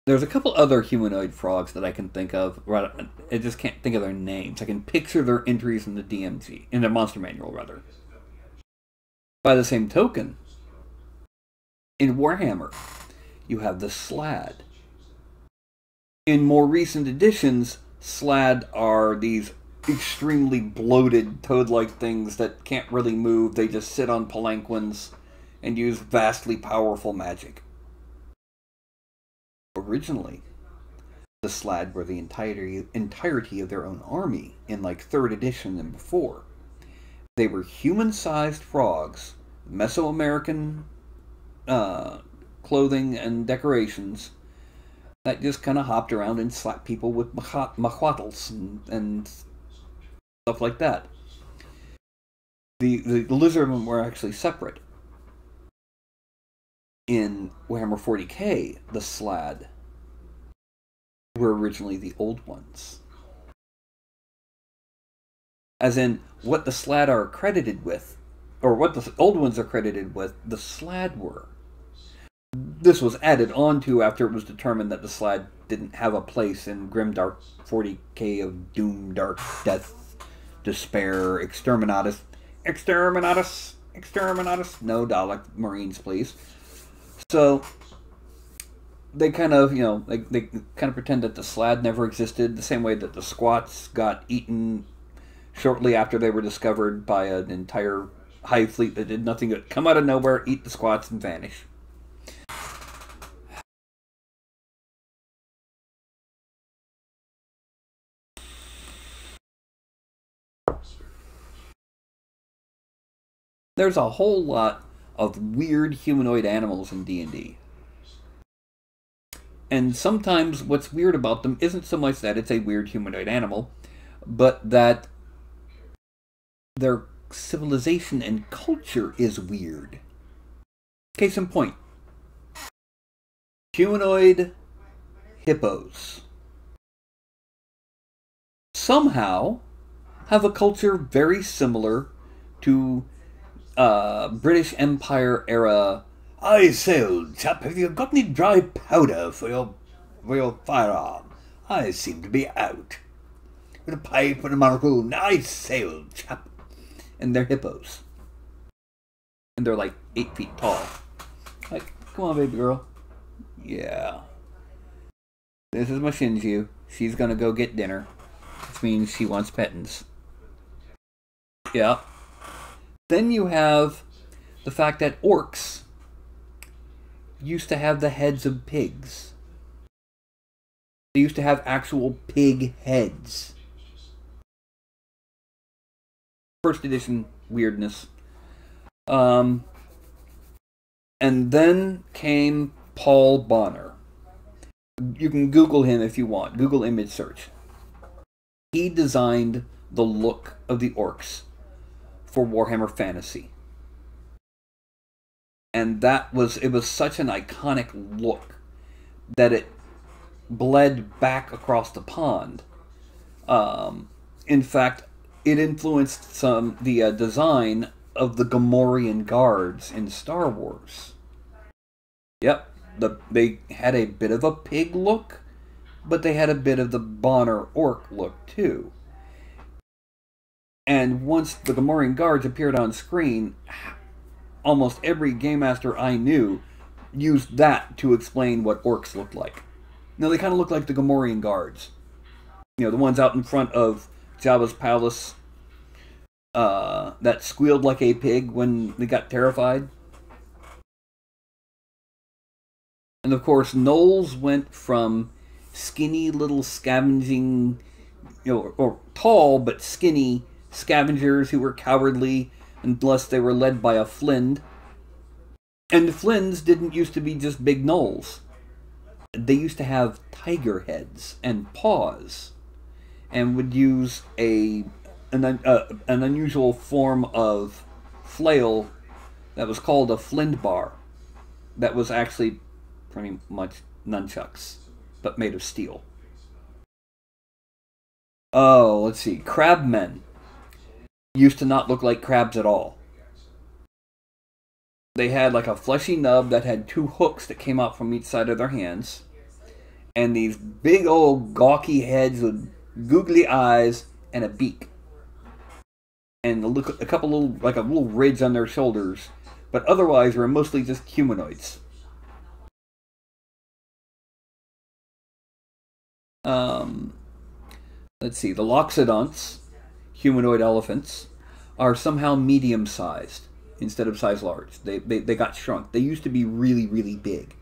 There's a couple other humanoid frogs that I can think of. I just can't think of their names. I can picture their entries in the DMG, in the Monster Manual, rather. By the same token, in Warhammer, you have the Slad. In more recent editions, Slad are these extremely bloated toad-like things that can't really move. They just sit on palanquins and use vastly powerful magic. Originally, the Slad were the entirety of their own army in like 3rd edition and before. They were human-sized frogs, Mesoamerican clothing and decorations, that just kind of hopped around and slapped people with mahuatls and stuff like that. The lizardmen were actually separate. In Warhammer 40k, the Slad were originally the old ones. As in, what the Slad are credited with, or what the old ones are credited with, the Slad were. This was added on to after it was determined that the Slad didn't have a place in Grimdark 40k of Doom, Dark, Death, Despair, Exterminatus. No Dalek Marines, please. So they kind of, they kind of pretend that the Slad never existed, the same way that the Squats got eaten shortly after they were discovered by an entire hive fleet that did nothing but come out of nowhere, eat the Squats, and vanish. There's a whole lot of weird humanoid animals in D&D. And sometimes what's weird about them isn't so much that it's a weird humanoid animal, but that their civilization and culture is weird. Case in point, humanoid hippos somehow have a culture very similar to British Empire era. "I sailed, chap. Have you got any dry powder for your firearm? I seem to be out. With a pipe and a monocle. I sailed, chap." And they're hippos. And they're like 8 feet tall. Like, come on, baby girl. Yeah. This is my Shinju. She's gonna go get dinner. Which means she wants pettins. Yeah. Then you have the fact that orcs used to have the heads of pigs. They used to have actual pig heads. 1st edition weirdness. And then came Paul Bonner. You can Google him if you want. Google image search. He designed the look of the orcs for Warhammer Fantasy. And it was such an iconic look that it bled back across the pond. In fact, it influenced the design of the Gamorrean guards in Star Wars. Yep, they had a bit of a pig look, but they had a bit of the Bonner orc look too. And once the Gamorrean guards appeared on screen, almost every game master I knew used that to explain what orcs looked like. Now, they kind of look like the Gamorrean guards. You know, the ones out in front of Jabba's palace that squealed like a pig when they got terrified. And of course, gnolls went from skinny little scavenging, or tall but skinny scavengers who were cowardly unless they were led by a Flind. And the Flinds didn't used to be just big gnolls. They used to have tiger heads and paws, and would use an unusual form of flail that was called a Flindbar. That was actually pretty much nunchucks, but made of steel. Oh, let's see. Crabmen used to not look like crabs at all. They had like a fleshy nub that had two hooks that came out from each side of their hands, and these big old gawky heads with googly eyes and a beak, and a couple little, like a little ridge on their shoulders, but otherwise were mostly just humanoids. Let's see. The Loxodonts, humanoid elephants, are somehow medium-sized instead of size large. They got shrunk. They used to be really, really big.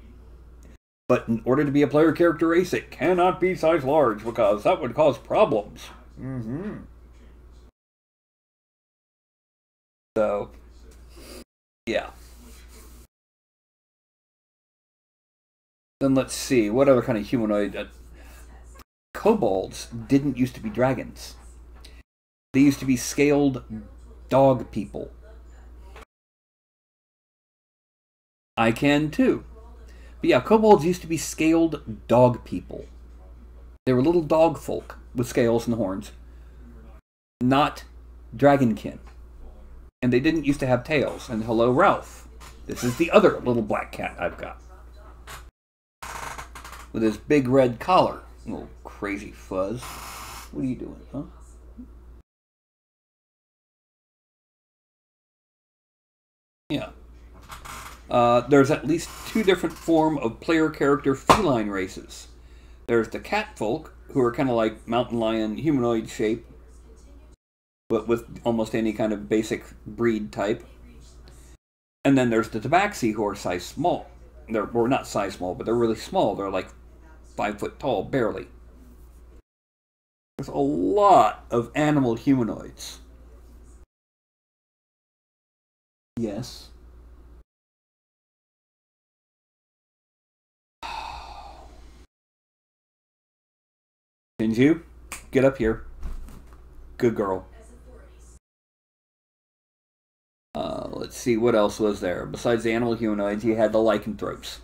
But in order to be a player character race, it cannot be size large, because that would cause problems. So, yeah. Then let's see, what other kind of humanoid? Kobolds didn't used to be dragons. They used to be scaled dog people. I can too. But yeah, kobolds used to be scaled dog people. They were little dog folk with scales and horns. Not dragonkin. And they didn't used to have tails. And hello, Ralph. This is the other little black cat I've got. With his big red collar. Little crazy fuzz. What are you doing, huh? Yeah. There's at least two different form of player character feline races. There's the cat folk, who are kind of like mountain lion humanoid shape, but with almost any kind of basic breed type. And then there's the tabaxi, who are size small. Or not size small, but they're really small. They're like 5 foot tall, barely. There's a lot of animal humanoids. Yes. Shinju, get up here. Good girl. Let's see, what else was there? Besides the animal humanoids, you had the lycanthropes.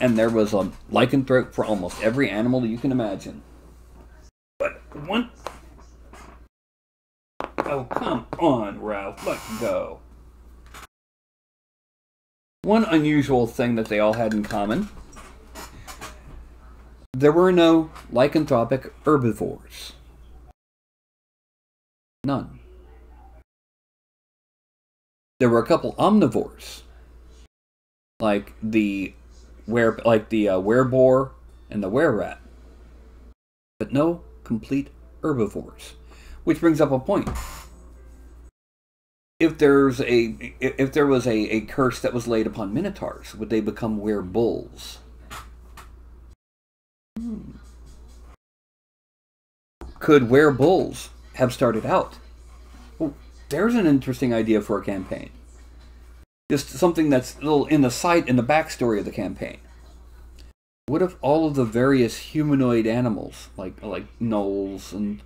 And there was a lycanthrope for almost every animal you can imagine. But one... Oh, come on, Ralph. Let go. One unusual thing that they all had in common: there were no lycanthropic herbivores. None. There were a couple omnivores, like the wereboar and the wererat, but no complete herbivores. Which brings up a point. If there was a curse that was laid upon minotaurs, would they become werebulls? Could werebulls have started out? Well, there's an interesting idea for a campaign. Just something that's a little in the backstory of the campaign. What if all of the various humanoid animals, like gnolls and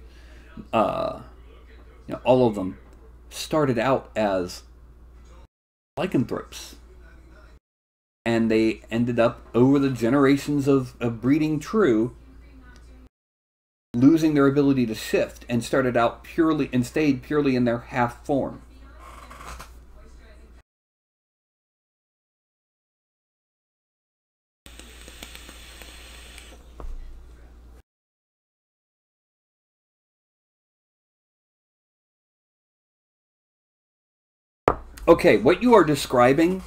all of them, started out as lycanthropes? And they ended up, over the generations of breeding true, losing their ability to shift and started out purely and stayed purely in their half form. Okay, what you are describing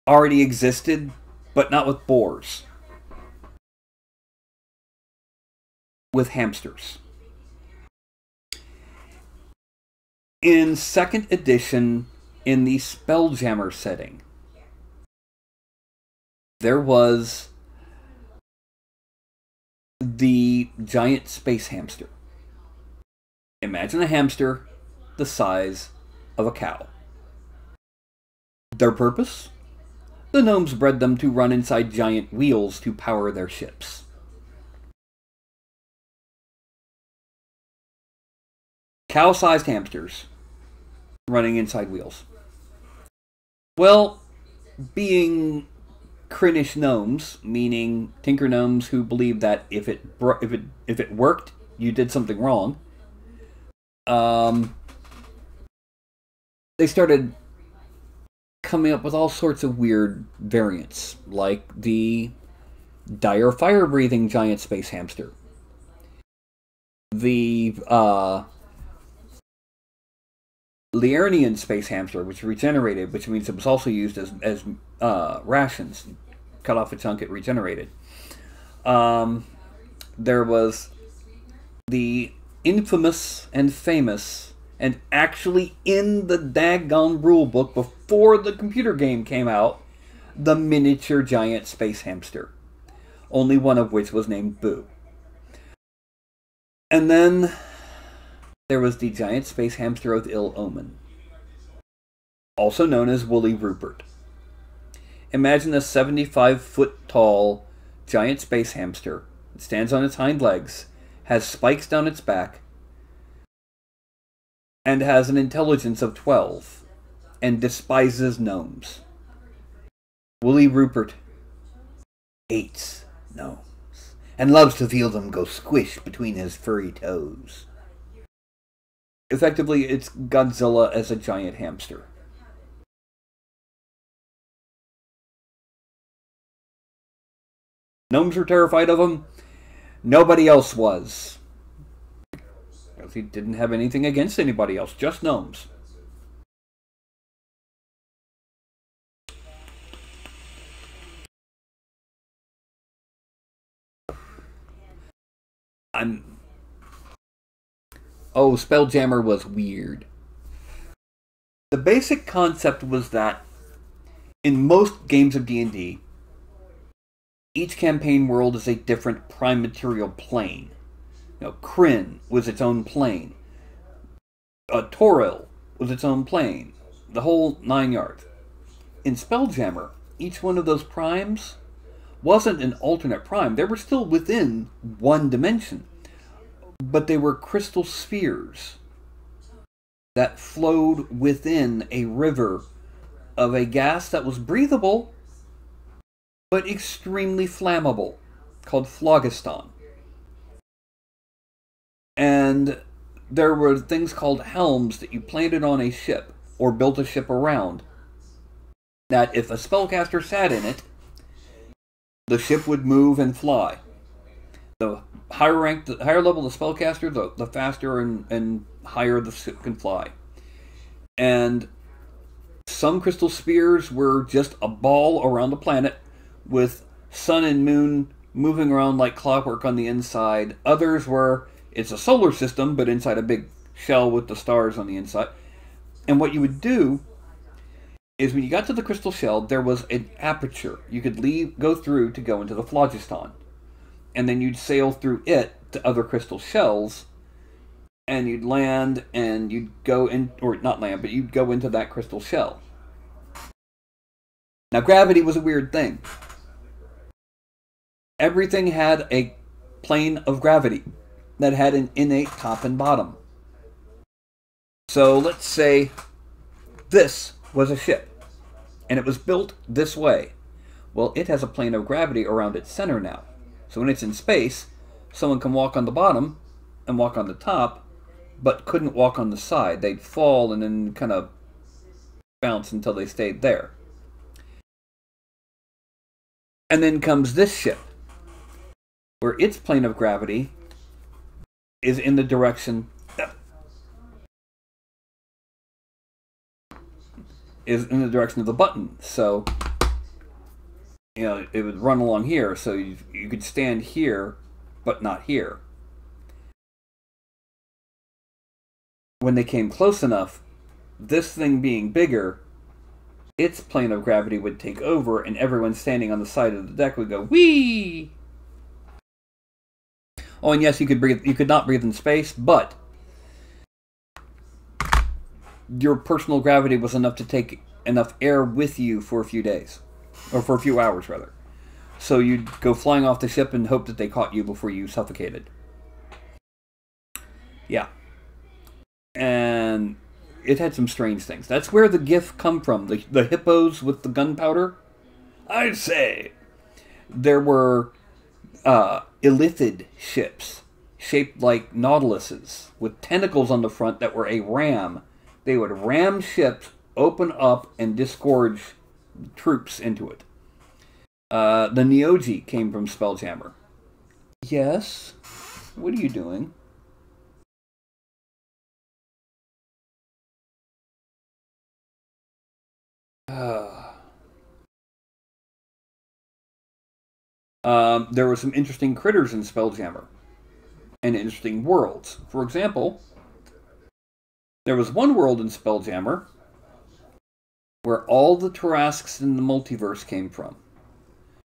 already existed, but not with boars. With hamsters. In 2nd edition, in the Spelljammer setting, there was the giant space hamster. Imagine a hamster the size of a cow. Their purpose? The gnomes bred them to run inside giant wheels to power their ships. Cow-sized hamsters running inside wheels. Well, being Krinish gnomes, meaning tinker gnomes who believe that if it worked, you did something wrong. They started coming up with all sorts of weird variants, like the dire fire-breathing giant space hamster, the Liurnian space hamster, which regenerated, which means it was also used as rations. Cut off a chunk, it regenerated. There was the infamous and famous, and actually in the daggone rulebook before the computer game came out, the miniature giant space hamster. Only one of which was named Boo. And then there was the giant space hamster of ill omen, also known as Woolly Rupert. Imagine a 75-foot-tall giant space hamster. It stands on its hind legs, has spikes down its back, and has an intelligence of 12, and despises gnomes. Woolly Rupert hates gnomes, and loves to feel them go squish between his furry toes. Effectively, it's Godzilla as a giant hamster. Gnomes were terrified of him. Nobody else was. Because he didn't have anything against anybody else, just gnomes. Oh, Spelljammer was weird. The basic concept was that in most games of D&D, each campaign world is a different prime material plane. You know, Kryn was its own plane. Toril was its own plane. The whole 9 yards. In Spelljammer, each one of those primes wasn't an alternate prime. They were still within one dimension. But they were crystal spheres that flowed within a river of a gas that was breathable, but extremely flammable, called phlogiston. And there were things called helms that you planted on a ship, or built a ship around, that if a spellcaster sat in it, the ship would move and fly. The higher rank, the higher level the spellcaster, the faster and higher the ship can fly. And some crystal spheres were just a ball around the planet with sun and moon moving around like clockwork on the inside. Others were, it's a solar system, but inside a big shell with the stars on the inside. And what you would do is when you got to the crystal shell, there was an aperture you could go through to go into the phlogiston. And then you'd sail through it to other crystal shells, and you'd land, and you'd go in, or not land, but you'd go into that crystal shell. Now, gravity was a weird thing. Everything had a plane of gravity that had an innate top and bottom. So let's say this was a ship. And it was built this way. Well, it has a plane of gravity around its center now. So when it's in space, someone can walk on the bottom and walk on the top, but couldn't walk on the side. They'd fall and then kind of bounce until they stayed there. And then comes this ship, where its plane of gravity is in the direction of the button. So, you know, it would run along here, so you could stand here, but not here. When they came close enough, this thing being bigger, its plane of gravity would take over, and everyone standing on the side of the deck would go, whee! Oh, and yes, you could not breathe in space, but your personal gravity was enough to take enough air with you for a few days. Or for a few hours, rather. So you'd go flying off the ship and hope that they caught you before you suffocated. Yeah. And it had some strange things. That's where the GIF come from. The hippos with the gunpowder. I say. There were illithid ships shaped like nautiluses with tentacles on the front that were a ram. They would ram ships, open up, and disgorge troops into it. The Neogi came from Spelljammer. Yes? What are you doing? There were some interesting critters in Spelljammer. And interesting worlds. For example, there was one world in Spelljammer where all the Tarrasques in the multiverse came from.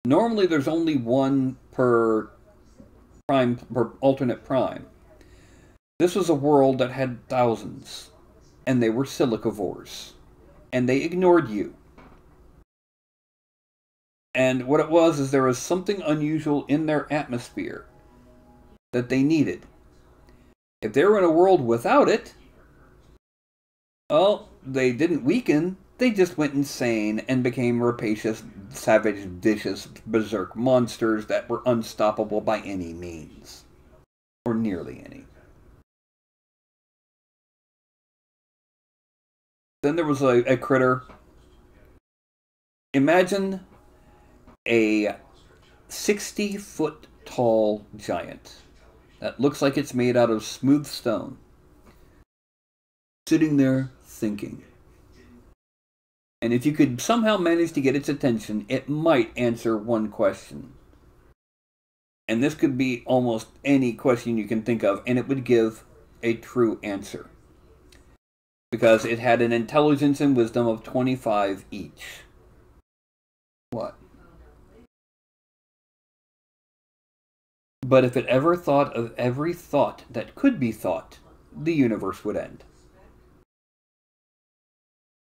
Normally there's only one per alternate prime. This was a world that had thousands, and they were silicavores, and they ignored you. And what it was is there was something unusual in their atmosphere that they needed. If they were in a world without it, well, they didn't weaken, they just went insane and became rapacious, savage, vicious, berserk monsters that were unstoppable by any means. Or nearly any. Then there was a critter. Imagine a 60-foot tall giant that looks like it's made out of smooth stone, sitting there thinking. And if you could somehow manage to get its attention, it might answer one question. And this could be almost any question you can think of, and it would give a true answer. Because it had an intelligence and wisdom of 25 each. What? But if it ever thought of every thought that could be thought, the universe would end.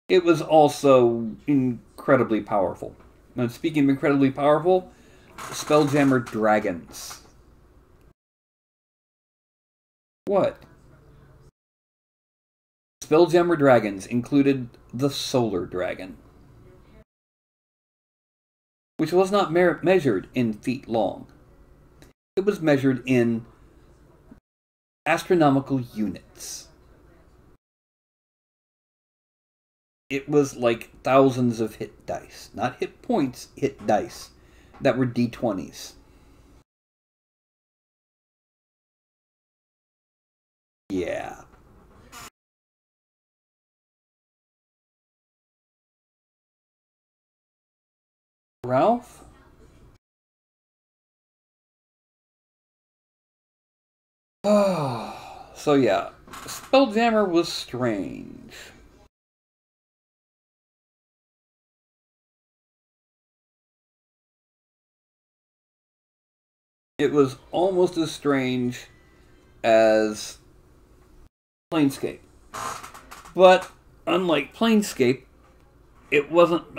It was also incredibly powerful. Now, speaking of incredibly powerful, Spelljammer dragons. What? Spelljammer dragons included the Solar Dragon, which was not measured in feet long. It was measured in astronomical units. It was like thousands of hit dice. Not hit points, hit dice. That were D20s. Yeah. Ralph? So yeah, Spelljammer was strange. It was almost as strange as Planescape. But unlike Planescape, it wasn't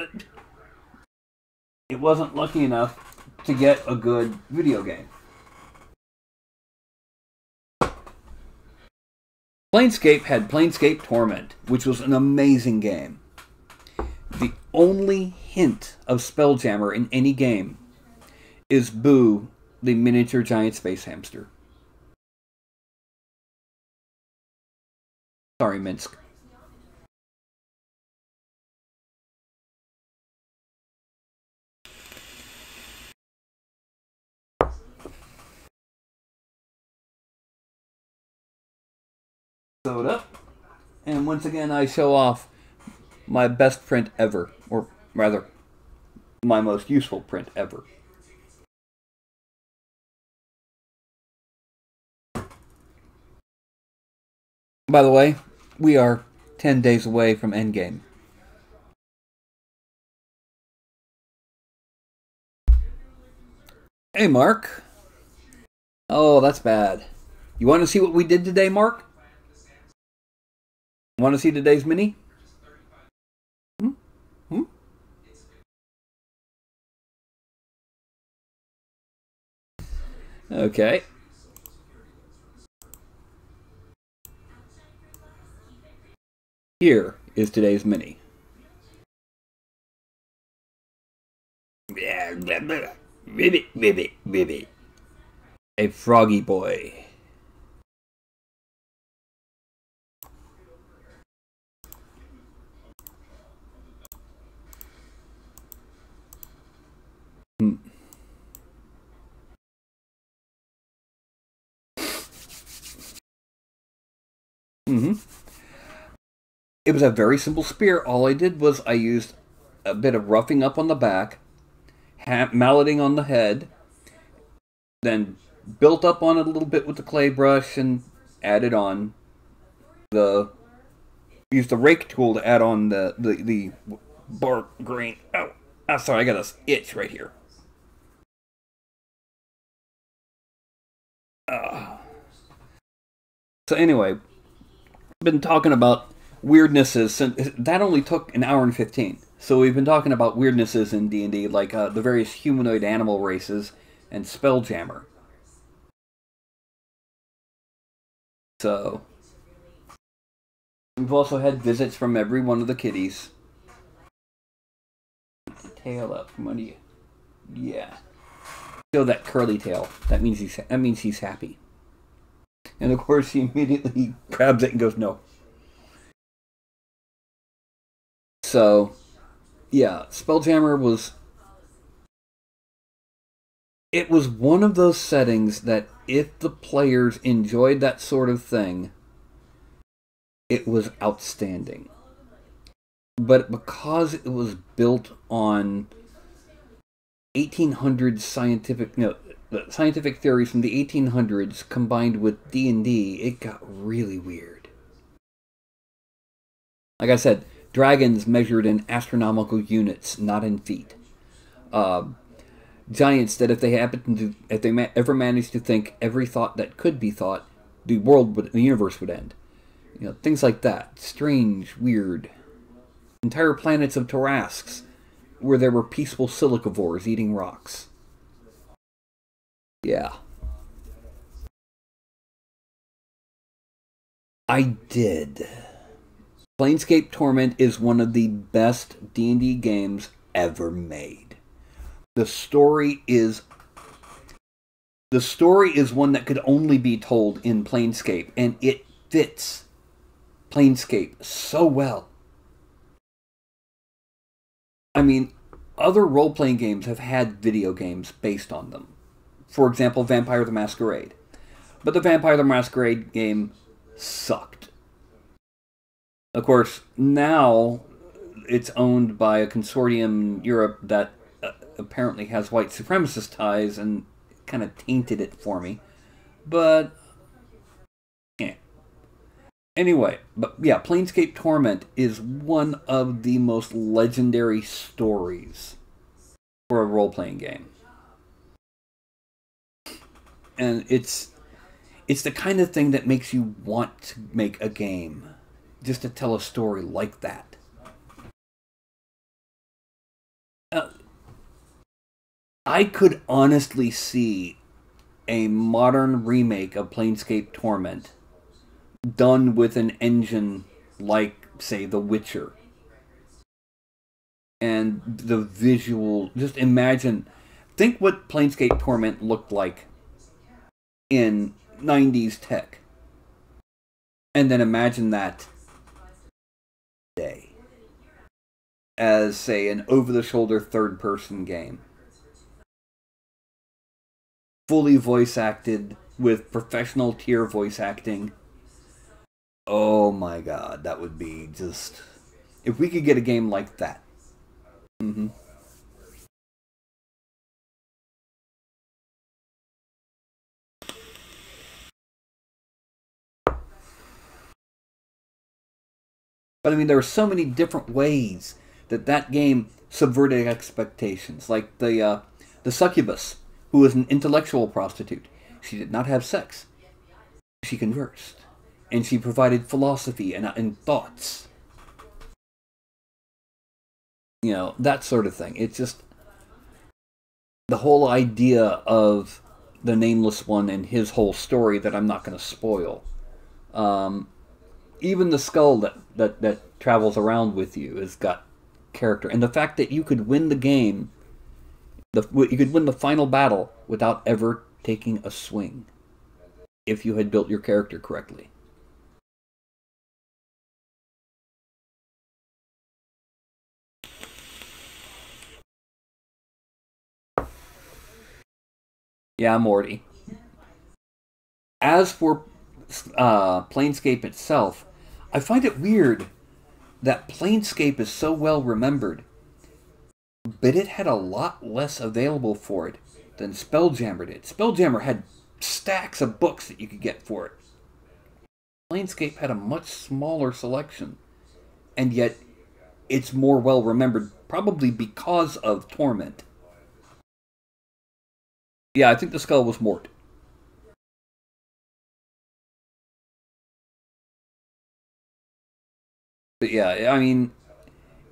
lucky enough to get a good video game. Planescape had Planescape Torment, which was an amazing game. The only hint of Spelljammer in any game is Boo, the miniature giant space hamster. Sorry, Minsk. Soda. And once again, I show off my best print ever. Or rather, my most useful print ever. By the way, we are 10 days away from Endgame. Hey, Mark. Oh, that's bad. You want to see what we did today, Mark? Want to see today's mini? Hmm? Hmm? Okay. Here is today's mini. Ribbit, ribbit, ribbit. A froggy boy. Hmm. Mm-hmm. It was a very simple spear. All I did was I used a bit of roughing up on the back, malleting on the head, then built up on it a little bit with the clay brush and added on the... Used the rake tool to add on the bark grain. Oh, I'm sorry, I got this itch right here. So anyway, been talking about weirdnesses since that only took an hour and 15. So we've been talking about weirdnesses in D&D, like the various humanoid animal races and Spelljammer. So we've also had visits from every one of the kitties. Tail up from under you. Yeah. Show that curly tail. That means he's happy. And of course he immediately grabs it and goes, no. So, yeah, Spelljammer was... It was one of those settings that if the players enjoyed that sort of thing, it was outstanding. But because it was built on 1800s scientific theories from the 1800s combined with D&D, it got really weird. Like I said, dragons measured in astronomical units, not in feet. Giants that if they ever managed to think every thought that could be thought, the universe would end. You know, things like that. Strange, weird. Entire planets of Tarrasques where there were peaceful silicavores eating rocks. Yeah. I did. Planescape Torment is one of the best D&D games ever made. The story is one that could only be told in Planescape, and it fits Planescape so well. I mean, other role-playing games have had video games based on them. For example, Vampire the Masquerade. But the Vampire the Masquerade game sucked. Of course, now it's owned by a consortium in Europe that apparently has white supremacist ties and kind of tainted it for me. But, yeah. Anyway, but yeah, Planescape Torment is one of the most legendary stories for a role-playing game. And it's the kind of thing that makes you want to make a game, just to tell a story like that. I could honestly see a modern remake of Planescape Torment done with an engine like, say, The Witcher. And the visual, just imagine, think what Planescape Torment looked like in 90s tech. And then imagine that day as, say, an over-the-shoulder third-person game. Fully voice-acted, with professional tier voice acting. Oh my god, that would be just... If we could get a game like that. Mm-hmm. But I mean, there are so many different ways that that game subverted expectations. Like the succubus, who was an intellectual prostitute. She did not have sex. She conversed. And she provided philosophy and thoughts. You know, that sort of thing. It's just... The whole idea of the Nameless One and his whole story that I'm not going to spoil. Even the skull that travels around with you has got character. And the fact that you could win the game, you could win the final battle without ever taking a swing, if you had built your character correctly. Yeah, Morty. As for Planescape itself, I find it weird that Planescape is so well remembered, but it had a lot less available for it than Spelljammer did. Spelljammer had stacks of books that you could get for it. Planescape had a much smaller selection, and yet it's more well remembered, probably because of Torment. Yeah, I think the skull was Mort. But yeah, I mean,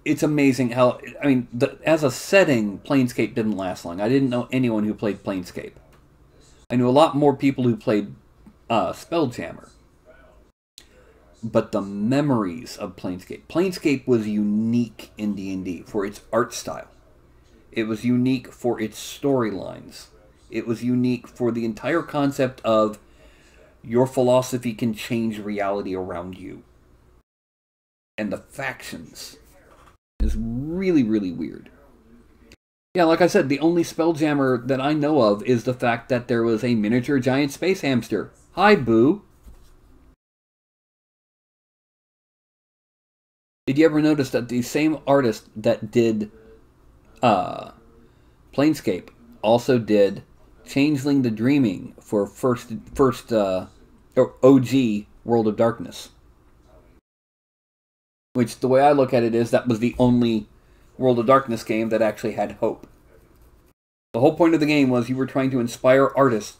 it's amazing how... I mean, as a setting, Planescape didn't last long. I didn't know anyone who played Planescape. I knew a lot more people who played Spelljammer. But the memories of Planescape... Planescape was unique in D&D for its art style. It was unique for its storylines. It was unique for the entire concept of your philosophy can change reality around you. And the factions is really, really weird. Yeah, like I said, the only Spelljammer that I know of is the fact that there was a miniature giant space hamster. Hi, Boo. Did you ever notice that the same artist that did Planescape also did Changeling the Dreaming for first OG World of Darkness? Which, the way I look at it, is that was the only World of Darkness game that actually had hope. The whole point of the game was you were trying to inspire artists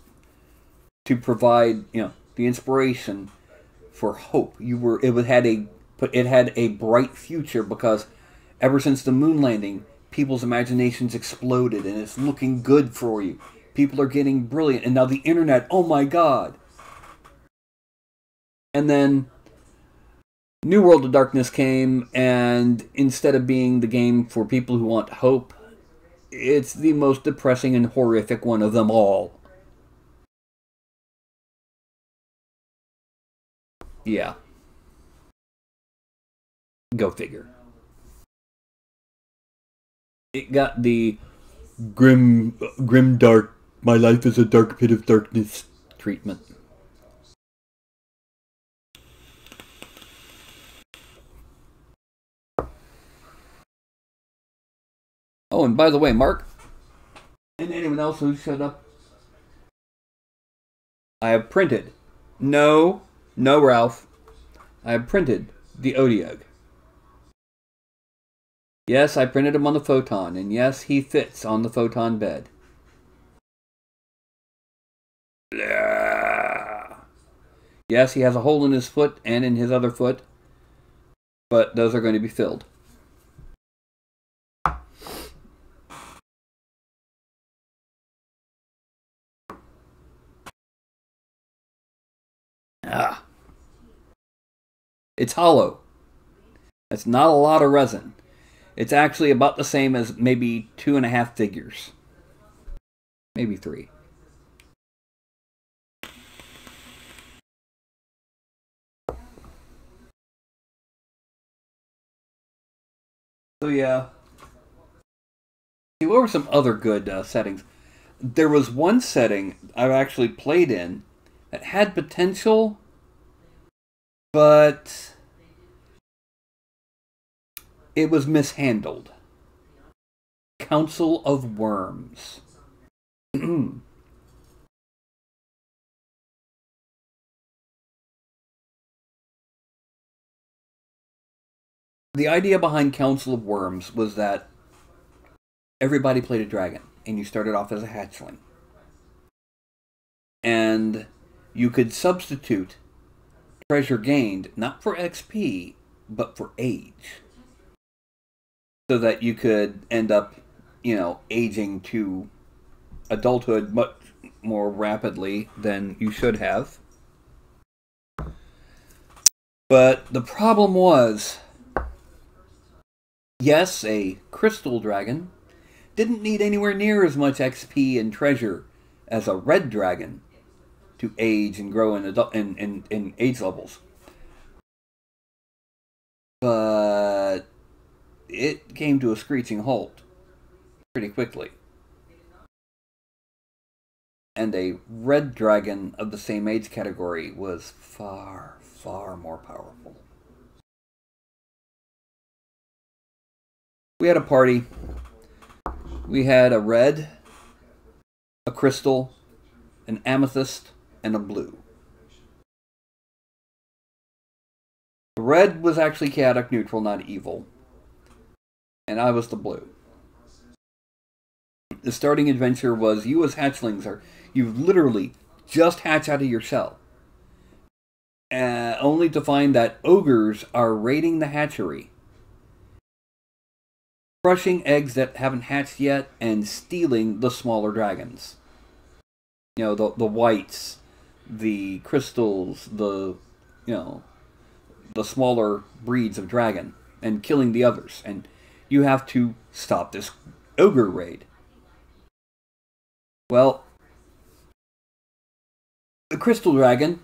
to provide, you know, the inspiration for hope. It had a bright future because ever since the moon landing, people's imaginations exploded and it's looking good for you. People are getting brilliant, and now the internet, oh my god. And then New World of Darkness came, and instead of being the game for people who want hope, it's the most depressing and horrific one of them all. Yeah. Go figure. It got the grim dark, my life is a dark pit of darkness treatment. Oh, and by the way, Mark, and anyone else who showed up, I have printed. No, Ralph. I have printed the Odiug. Yes, I printed him on the Photon, and yes, he fits on the Photon bed. Yes, he has a hole in his foot and in his other foot, but those are going to be filled. It's hollow. That's not a lot of resin. It's actually about the same as maybe 2.5 figures. Maybe 3. So yeah. What were some other good settings? There was one setting I've actually played in that had potential, but it was mishandled. Council of Worms. The idea behind Council of Worms was that everybody played a dragon, and you started off as a hatchling. And you could substitute treasure gained, not for XP, but for age. So that you could end up, aging to adulthood much more rapidly than you should have. But the problem was, yes, a crystal dragon didn't need anywhere near as much XP and treasure as a red dragon to age and grow in age levels. But it came to a screeching halt pretty quickly. And a red dragon of the same age category was far, far more powerful. We had a party. We had a red, a crystal, an amethyst, and a blue. The red was actually chaotic neutral, not evil. And I was the blue. The starting adventure was you as hatchlings you literally just hatch out of your shell. Only to find that ogres are raiding the hatchery, crushing eggs that haven't hatched yet, and stealing the smaller dragons. The whites, the crystals, the smaller breeds of dragon, and killing the others. And you have to stop this ogre raid. Well, the crystal dragon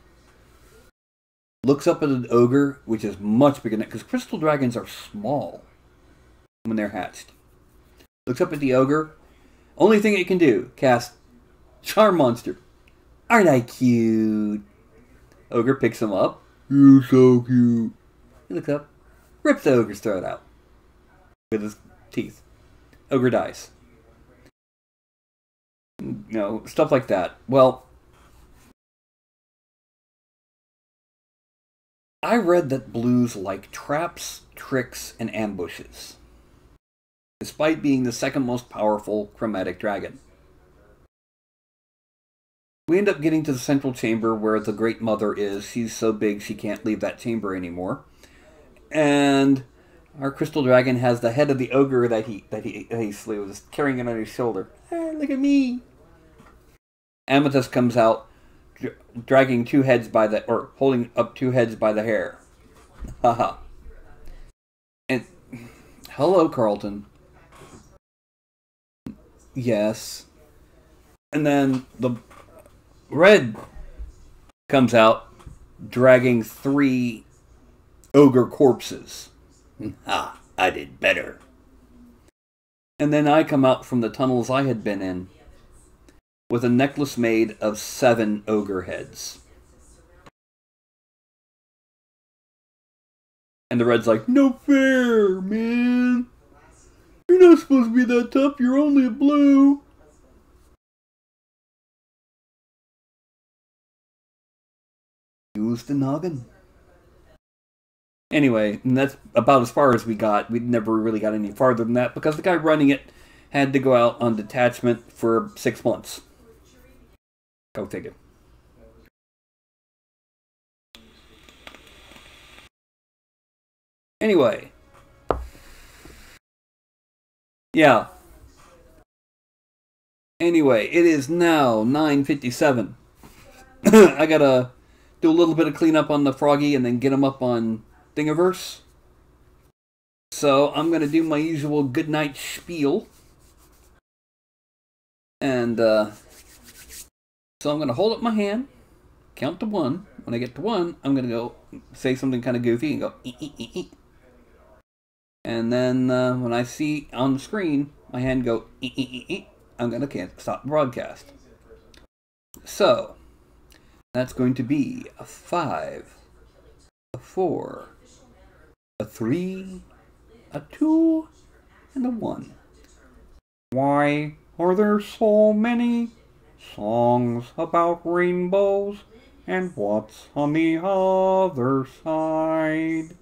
looks up at an ogre, which is much bigger than it, because crystal dragons are small when they're hatched. Looks up at the ogre. Only thing it can do, cast Charm Monster. Aren't I cute? Ogre picks him up. You're so cute. He looks up, rips the ogre's throat out with his teeth. Ogre dies. Stuff like that. Well, I read that blues like traps, tricks, and ambushes, despite being the second most powerful chromatic dragon. We end up getting to the central chamber where the Great Mother is. She's so big she can't leave that chamber anymore. And our crystal dragon has the head of the ogre that he slew, just carrying it on his shoulder. Look at me! Amethyst comes out, dragging holding up 2 heads by the hair. Haha. And hello, Carlton. Yes. And then the red comes out, dragging 3 ogre corpses. Ha! I did better. And then I come out from the tunnels I had been in with a necklace made of 7 ogre heads. And the red's like, no fair, man. You're not supposed to be that tough. You're only a blue. Use the noggin. Anyway, and that's about as far as we got. We never really got any farther than that because the guy running it had to go out on detachment for 6 months. Go figure. Anyway. Yeah. Anyway, it is now 9:57. I gotta do a little bit of cleanup on the Froggy and then get him up on Thingiverse. So I'm going to do my usual goodnight spiel. And so I'm going to hold up my hand, count to 1. When I get to 1, I'm going to go say something kind of goofy and go, ee, ee, ee, ee. And then when I see on the screen my hand go, ee, ee, ee, ee, I'm going to stop the broadcast. So that's going to be a 5, a 4, a 3, a 2, and a 1. Why are there so many songs about rainbows? And what's on the other side?